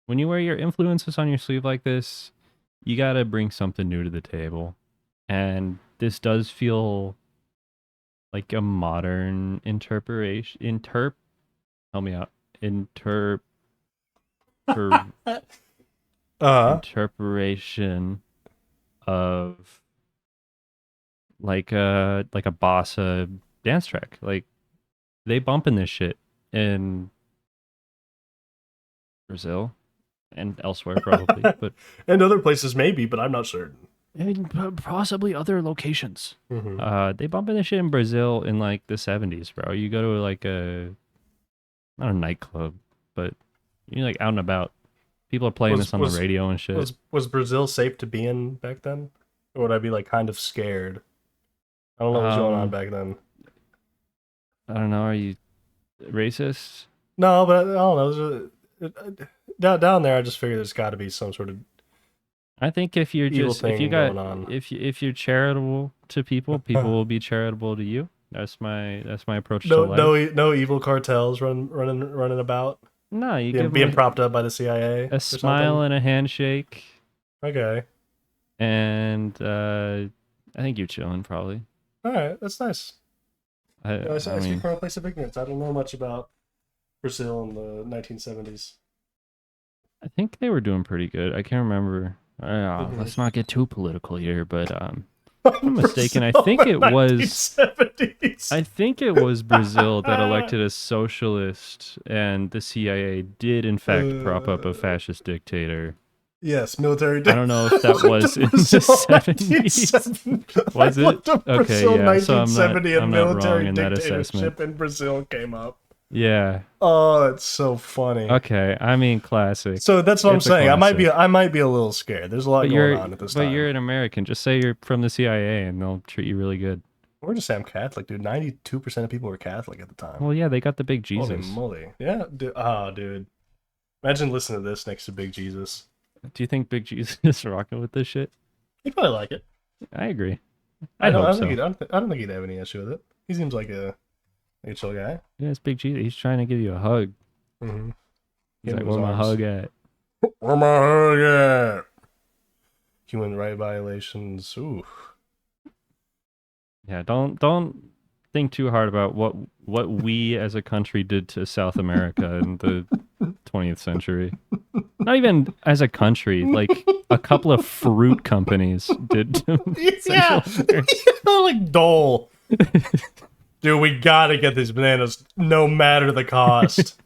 when you wear your influences on your sleeve like this, you gotta bring something new to the table. And this does feel like a modern interpretation. Help me out. Interpretation of like a bossa dance track. Like they bumping this shit in Brazil and elsewhere probably, but And other places maybe, but I'm not certain. And possibly other locations. Mm-hmm. they bumping this shit in Brazil in like the 70s, bro. You go to like not a nightclub, but you're like out and about. People are playing this on the radio and shit. Was Brazil safe to be in back then? Or would I be like kind of scared? I don't know what's going on back then. I don't know. Are you racist? No, but I don't know. Down there, I just figured there's got to be some sort of I think if you're evil just if thing you got going on. if you're charitable to people, people will be charitable to you. That's my approach to life. No evil cartels running about. No, you give Being them propped up by the CIA. a smile and a handshake, Okay. and I think you're chilling probably. All right, that's nice. I I speak mean, from a place of ignorance. I don't know much about Brazil in the 1970s. I think they were doing pretty good. I can't remember. Let's not get too political here, but I'm mistaken. I think it was 1970s. I think it was Brazil that elected a socialist, and the CIA did in fact prop up a fascist dictator. Yes, military. I don't know if that was in the 70s. Was it? Okay, yeah. So I'm 1970 not and wrong military in that dictatorship assessment. in Brazil came up. Yeah. Oh, it's so funny. Okay. I mean, classic. So that's what It's a I'm saying. I might classic. be a little scared. There's a lot But going on at this time. you're an American. Just say you're from the CIA, and they'll treat you really good. We're just say I'm Catholic, dude. 92% of people were Catholic at the time. Well, yeah, they got the big Jesus. Holy moly. Yeah, dude. Oh, dude. Imagine listening to this next to Big Jesus. Do you think Big Jesus is rocking with this shit? He'd probably like it. I agree. I I don't, hope I, so. don't think I don't think he'd have any issue with it. He seems like a chill guy. Yeah, it's Big Jesus. He's trying to give you a hug. Mm-hmm. He's like, where my hug at? Where my hug at? Human right violations. Ooh. Yeah, don't think too hard about what we as a country did to South America in the 20th century. Not even as a country, like a couple of fruit companies did to Yeah. Central America. Like Dole. Dude, we gotta get these bananas no matter the cost.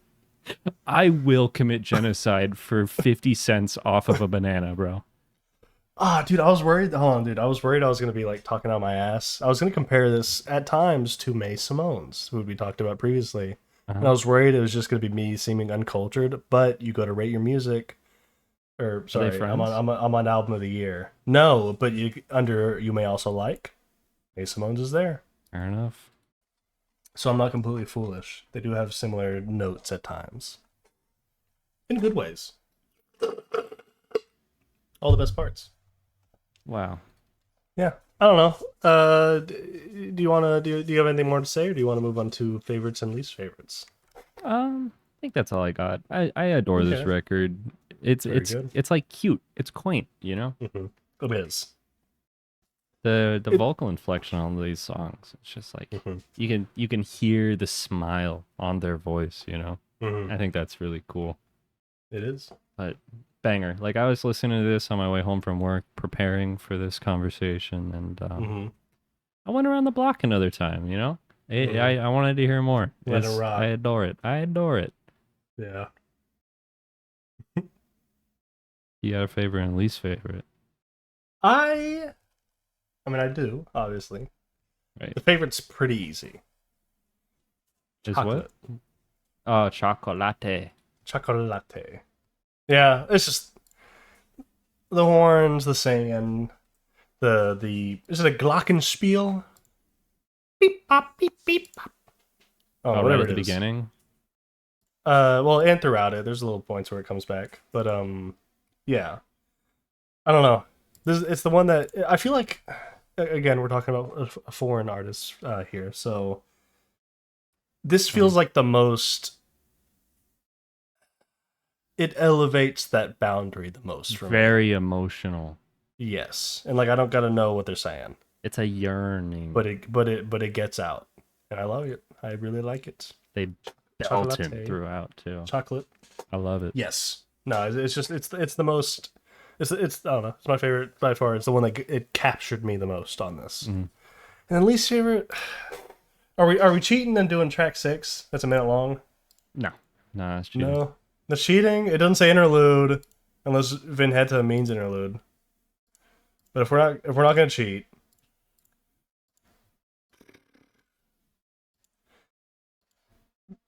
I will commit genocide for 50 cents off of a banana, bro. Ah, dude, I was worried. Hold on, dude. I was worried I was gonna be like talking out my ass. I was gonna compare this at times to May Simone's, who we talked about previously, and I Uh-huh. was worried it was just gonna be me seeming uncultured. But you go to rate your music, or Are they sorry, friends? I'm on album of the year. No, but you may also like May Simone's is there, Fair enough. so I'm not completely foolish. They do have similar notes at times, in good ways. All the best parts. Wow. Yeah, I don't know. Do you want to do you have anything more to say, or do you want to move on to favorites and least favorites? I think that's all I got. I adore this Okay, record. It's very it's good. it's like cute. It's quaint, you know? Mm-hmm. It is. The It. vocal inflection on these songs. It's just like Mm-hmm. you can hear the smile on their voice, you know? Mm-hmm. I think that's really cool. It is. But banger. Like I was listening to this on my way home from work, preparing for this conversation, and Mm-hmm. I went around the block another time, you know? I, Mm-hmm. I, I wanted to hear more. Let it I rock. adore it. I adore it. Yeah. You got a favorite and least favorite, I. I mean, I do obviously. right? The favorite's pretty easy. Is what? Chocolate. Oh, chocolate. Chocolate. Yeah, it's just the horns, the singing, the is it a glockenspiel? Beep pop beep beep pop. Oh, Oh, right whatever at the it is. beginning. Well, and throughout it, there's little points where it comes back, but yeah, I don't know. It's the one that I feel like. Again, we're talking about a foreign artist here, so this feels like the most. It elevates that boundary the most for me. Very emotional. Yes, and like I don't gotta know what they're saying, It's a yearning. but it gets out, and I love it. I really like it. They belt him Chocolate. throughout too. Chocolate. I love it. Yes. No, it's just it's the most. It's I don't know. It's my favorite by far. It's the one that it captured me the most on this. Mhm. And then least favorite. Are we cheating and doing track 6? That's a minute long. No, it's cheating. No, the cheating. It doesn't say interlude unless Vinheta means interlude. But if we're not gonna cheat,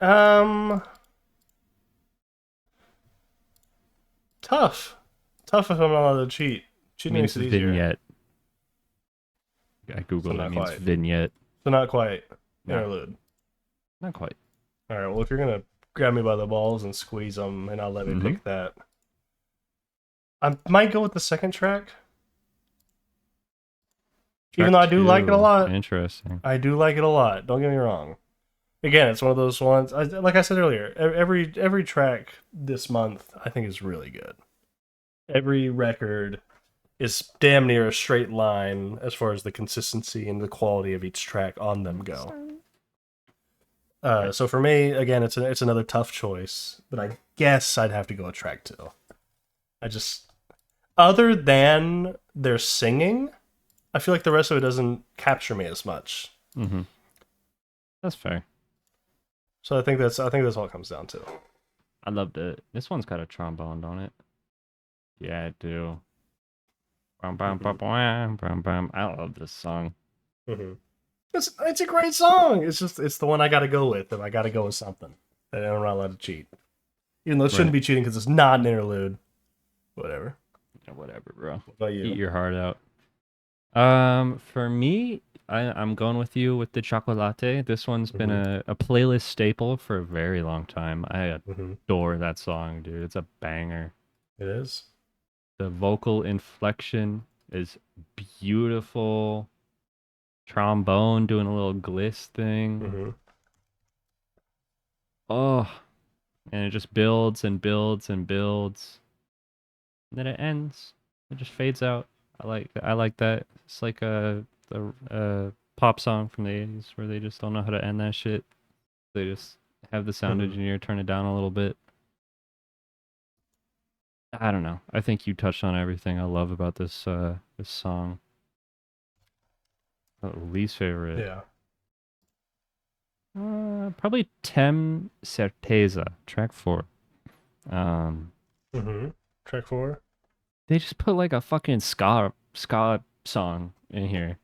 um, tough, tough if I'm not allowed to cheat. It Cheating means makes it easier. vignette. I googled So it. not It means quite. vignette. So not quite No, interlude. not quite. All right. Well, if you're gonna grab me by the balls and squeeze them, and I'll let me Mhm. pick that. I might go with the second track, even though I do like it a Track lot. 2. Interesting. I do like it a lot. Don't get me wrong. Again, it's one of those ones. Like I said earlier, every track this month I think is really good. Every record is damn near a straight line as far as the consistency and the quality of each track on them go. So for me, again, it's another tough choice, but I guess I'd have to go with track 2. I just, other than their singing, I feel like the rest of it doesn't capture me as much. Mm-hmm. That's fair. So I think that's all it comes down to. I loved it. This one's got a trombone, don't it? Yeah, I do. Bum, bum, bum, bum, bum, bum. I love this song. Mm-hmm. It's a great song. It's the one I got to go with if I got to go with something. And I'm not allowed to cheat, even though it shouldn't Right. be cheating because it's not an interlude. Whatever. Yeah, whatever, bro. What about you? Eat your heart out. For me, I'm going with you with the Chocolate. This one's been a playlist staple for a very long time. I Mm-hmm. adore that song, dude. It's a banger. It is. The vocal inflection is beautiful. Trombone doing a little gliss thing. Mm-hmm. Oh, and it just builds and builds and builds. And then it ends. It just fades out. I like that. It's like a pop song from the 80s where they just don't know how to end that shit. They just have the sound Mhm. engineer turn it down a little bit. I don't know. I think you touched on everything I love about this this song. Least favorite. Yeah. Probably Tem Certeza, track 4. Mm-hmm. Track 4. They just put like a fucking ska song in here.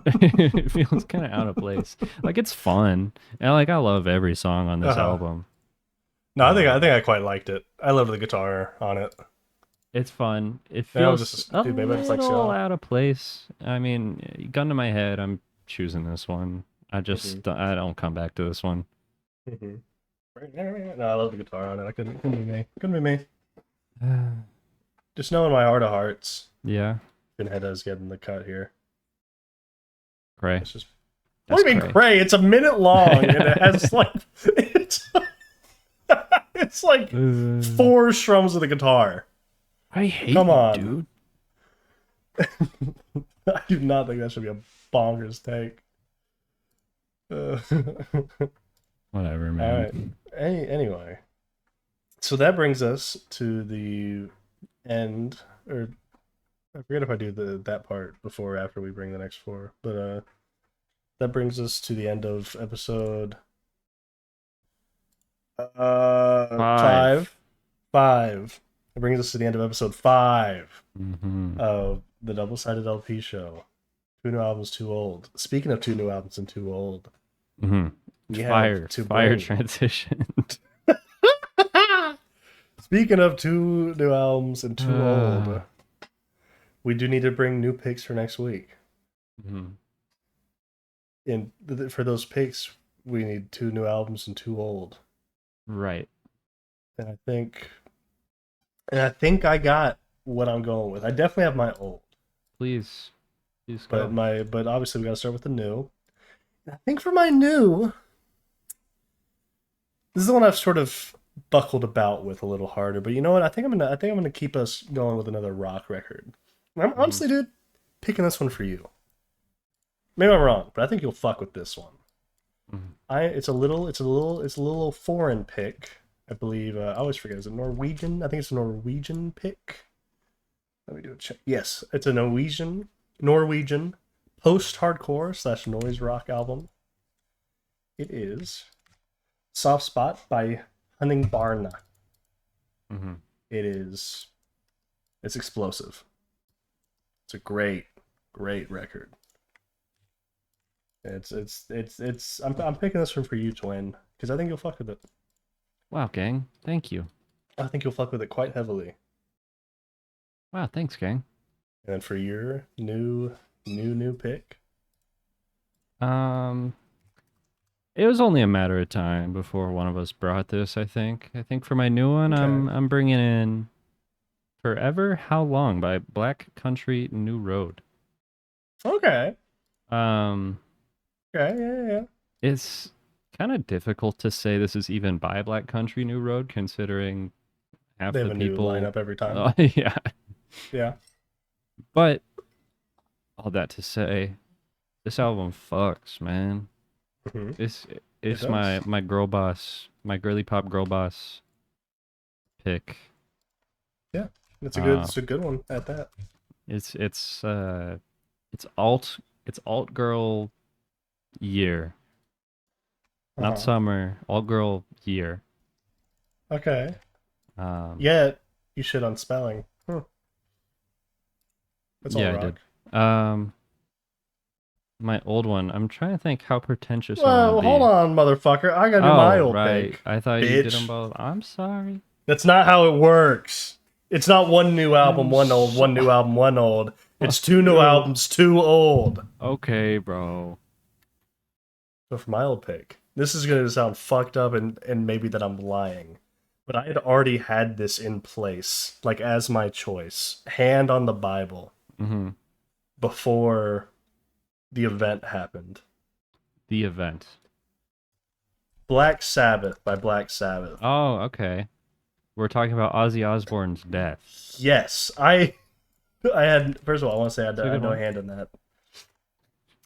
It feels kind of out of place. Like it's fun, and like I love every song on this Uh-huh. album. No, I think I quite liked it. I love the guitar on it. It's fun. It Yeah, I was feels just a dude, maybe I just like little ska. out of place. I mean, gun to my head, I'm choosing this one. I don't come back to this one. Mhm. No, I love the guitar on it. I couldn't be me. Couldn't be me. Just knowing my heart of hearts. Yeah, Pinhead is getting the cut here. Cray. It's just That's what do you mean Cray. Cray? It's a minute long and it has like it's like four strums of the guitar. I hate Come you, on. dude. I do not think that should be a bonkers take. Whatever, All man. right. Anyway, so that brings us to the end, or I forget if I do that part before or after we bring the next four, but that brings us to the end of episode Five. five. It brings us to the end of episode 5 Mm-hmm. of the Double Sided LP show. 2 new albums, too old. Speaking of 2 new albums and too old, Mm-hmm. we Fire. have to Fire bring. transition. Speaking of 2 new albums and too old, we do need to bring new picks for next week. Mhm. And for those picks, we need 2 new albums and too old. Right. And I think I got what I'm going with. I definitely have my old, Please go. but obviously we got to start with the new. And I think for my new, this is the one I've sort of buckled about with a little harder. But you know what? I think I'm gonna keep us going with another rock record. I'm honestly, dude, picking this one for you. Maybe I'm wrong, but I think you'll fuck with this one. Mhm. It's a little foreign pick. I believe I always forget. Is it Norwegian? I think it's a Norwegian pick. Let me do a check. Yes, it's a Norwegian post-hardcore / noise rock album. It is Soft Spot by Hunting Barna. Mm-hmm. It's explosive. It's a great record. I'm picking this one for you, Twin, because I think you'll fuck with it. Wow, gang. Thank you. I think you'll fuck with it quite heavily. Wow, thanks, gang. And then for your new pick, It was only a matter of time before one of us brought this, I think. I think for my new one, Okay. I'm bringing in Forever How Long by Black Country New Road. okay, Um yeah. It's kind of difficult to say this is even by Black Country New Road, considering half They have the a new people. lineup every time. Yeah, Yeah. but all that to say, this album fucks, man. Mhm. It's does. my girl boss, my girly pop girl boss pick. It's a good one at that. It's alt girl year, not Uh-huh. summer. Alt girl year. Okay. Um, Yet you shit on spelling. That's all yeah, rock. I did. My old one. I'm trying to think how pretentious I Well, want to be. hold on, motherfucker. I gotta do my old right. pick. I thought you did bitch. them both. I'm sorry. That's not how it works. It's not one new album, one old, one new album, one old. It's 2 new albums, 2 old. Okay, bro. So for my old pick, this is gonna sound fucked up and maybe that I'm lying. But I had already had this in place, like as my choice, hand on the Bible, Mm-hmm. before the event happened. The event. Black Sabbath by Black Sabbath. Oh, okay. We're talking about Ozzy Osbourne's death. Yes, I had. First of all, I want to say I a good had no one. hand in that.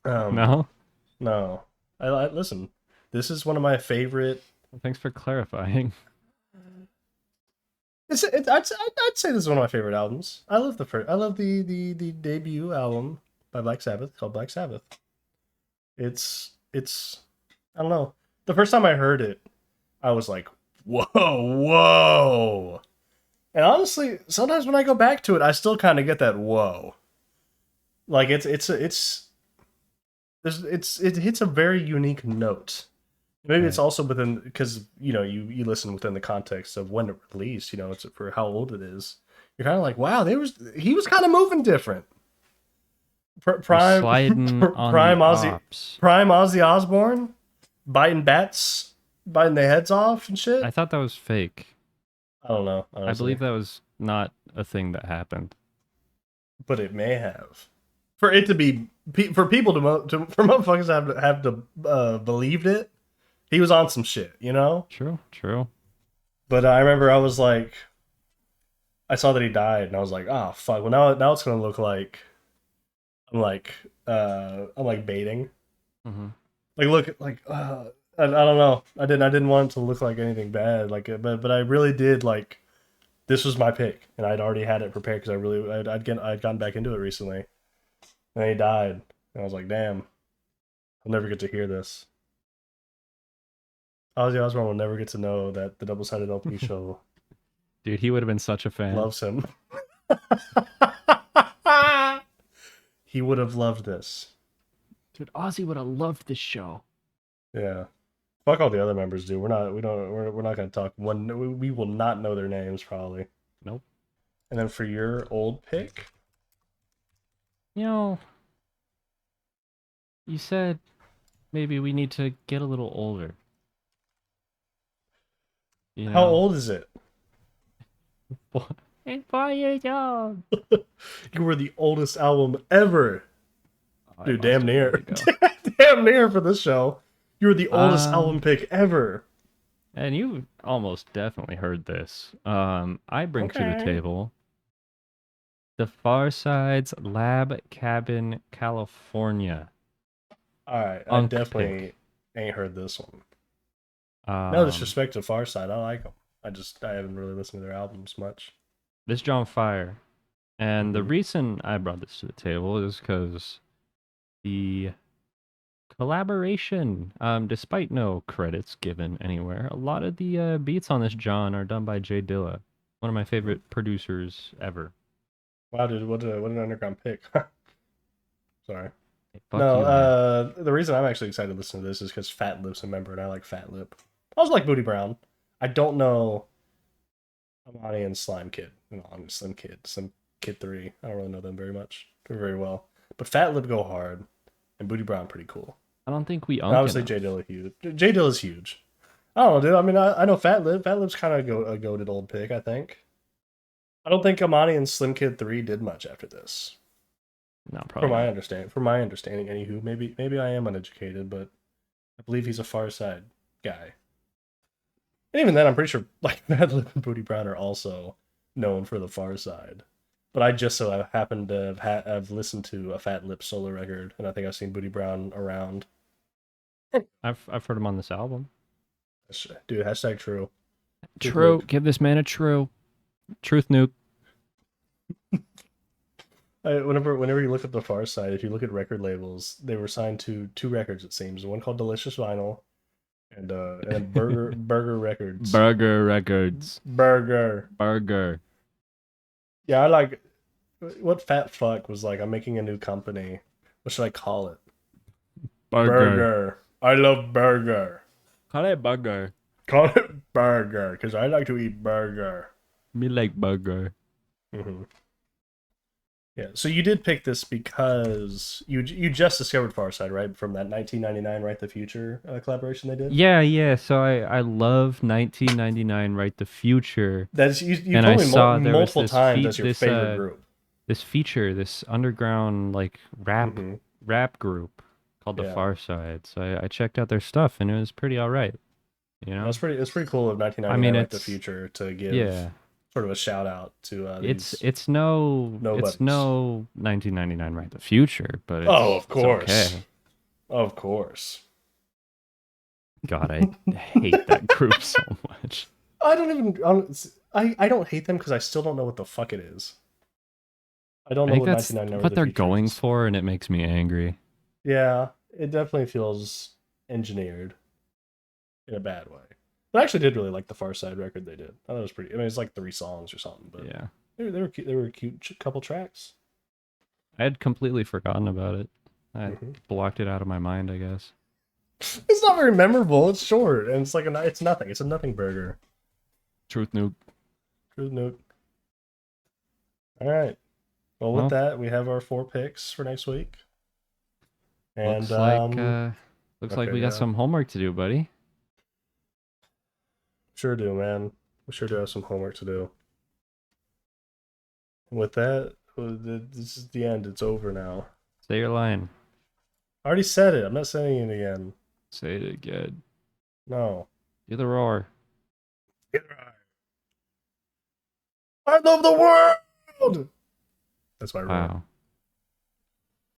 No? No. I listen. This is one of my favorite. Thanks for clarifying. I'd say this is one of my favorite albums. I love the debut album by Black Sabbath called Black Sabbath. It's I don't know. The first time I heard it, I was like, whoa. And honestly, sometimes when I go back to it, I still kind of get that whoa. Like it hits a very unique note. Maybe it's Right. also within because you listen within the context of when it released. It's for how old it is. You're kind of like, wow, he was kind of moving different. You're sliding on Prime the Ozzy ops. Prime Ozzy Osbourne biting bats, biting their heads off and shit. I thought that was fake. I don't know. Honestly. I believe that was not a thing that happened. But it may have. For it to be for people for motherfuckers to have to believed it. He was on some shit, True. But I remember I was like, I saw that he died, and I was like, oh fuck. Well, now it's gonna look like I'm like baiting. Mm-hmm. Like look like I don't know. I didn't want it to look like anything bad. Like but I really did like. This was my pick, and I'd already had it prepared because I'd gotten back into it recently, and then he died, and I was like, damn, I'll never get to hear this. Ozzy Osbourne will never get to know that the Double Sided LP show Dude, he would have been such a fan. loves him. He would have loved this. Dude, Ozzy would have loved this show. Yeah. Fuck all the other members, dude. We're not gonna talk one. We will not know their names probably. Nope. And then for your old pick, You said maybe we need to get a little older. how old is it? It's 4 years old. You were the oldest album ever. Oh, Dude, I damn lost it. near. There you go. Damn near for this show. You were the oldest Um, album pick ever. And you almost definitely heard this. I bring to the Okay. table The Far Side's Lab Cabin, California. Alright, I Unk definitely ain't heard this one. Um, No disrespect to Farside, I like them. I haven't really listened to their albums much. This is on fire. And the Mhm. reason I brought this to the table is because the collaboration, despite no credits given anywhere, a lot of the beats on this John are done by Jay Dilla, one of my favorite producers ever. Wow, dude, what an underground pick. Sorry. Hey, fuck No, you, man. the reason I'm actually excited to listen to this is because Fat Lip's a member, and I like Fat Lip. I also like Booty Brown. I don't know Amani and Slime Kid. No, I'm Slim Kid. Slim Kid 3. I don't really know them very much. Very well. But Fat Lip go hard, and Booty Brown pretty cool. I don't think we And unk obviously, enough. J Dill is huge. J Dill is huge. I don't know, dude. I mean, I know Fat Lip. Fat Lip's kind of a goated old pick, I think. I don't think Amani and Slim Kid 3 did much after this. No, From probably my not. understanding, anywho, maybe I am uneducated, but I believe he's a Far Side guy. And even then, I'm pretty sure like Fat Lip and Booty Brown are also known for the Far Side. But I just so happened to have listened to a Fat Lip solo record, and I think I've seen Booty Brown around. I've heard him on this album. Dude, hashtag true. True. Luke. Give this man a true. Truth nuke. Whenever you look at the Far Side, if you look at record labels, they were signed to 2 records, it seems. One called Delicious Vinyl, and Burger Records. Burger Records. Burger. Yeah, I like what Fat Fuck was like. I'm making a new company. What should I call it? Burger. I love burger. Call it burger. Call it burger because I like to eat burger. Me like burger. Mm-hmm. Yeah, so you did pick this because you just discovered Farside, right? From that 1999 Write the Future collaboration they did. Yeah. So I love 1999 Write the Future. That's you And told I me saw there was multiple this times that's your favorite group. This feature, this underground like rap Mhm. rap group called The Yeah. Far Side. So I checked out their stuff and it was pretty alright. You know? It's pretty cool of 1999 I mean, Write the it's- Future to give Yeah. sort of a shout out to It's no nobodies. 1999 Write the Future, but it's, Oh, of it's course. okay. Of course. God, I hate that group so much. I don't even. I don't hate them because I still don't know what the fuck it is. I don't I know think what that's 1999 what the they're Future going is. for, and it makes me angry. Yeah, it definitely feels engineered in a bad way. I actually did really like the Far Side record they did. I thought it was pretty. I mean, it's like 3 songs or something, but Yeah. they were cute. They were a cute couple tracks. I had completely forgotten about it. I Mhm. blocked it out of my mind, I guess. It's not very memorable. It's short, and it's like it's nothing. It's a nothing burger. Truth nuke. Truth nuke. All right. Well, with Well. that, we have our 4 picks for next week. And Looks like okay, we got yeah. some homework to do, buddy. Sure do, man. We sure do have some homework to do. And with that, this is the end. It's over now. Say your line. I already said it. I'm not saying it again. Say it again. No. Do the roar. I love the world. That's my rule. Wow.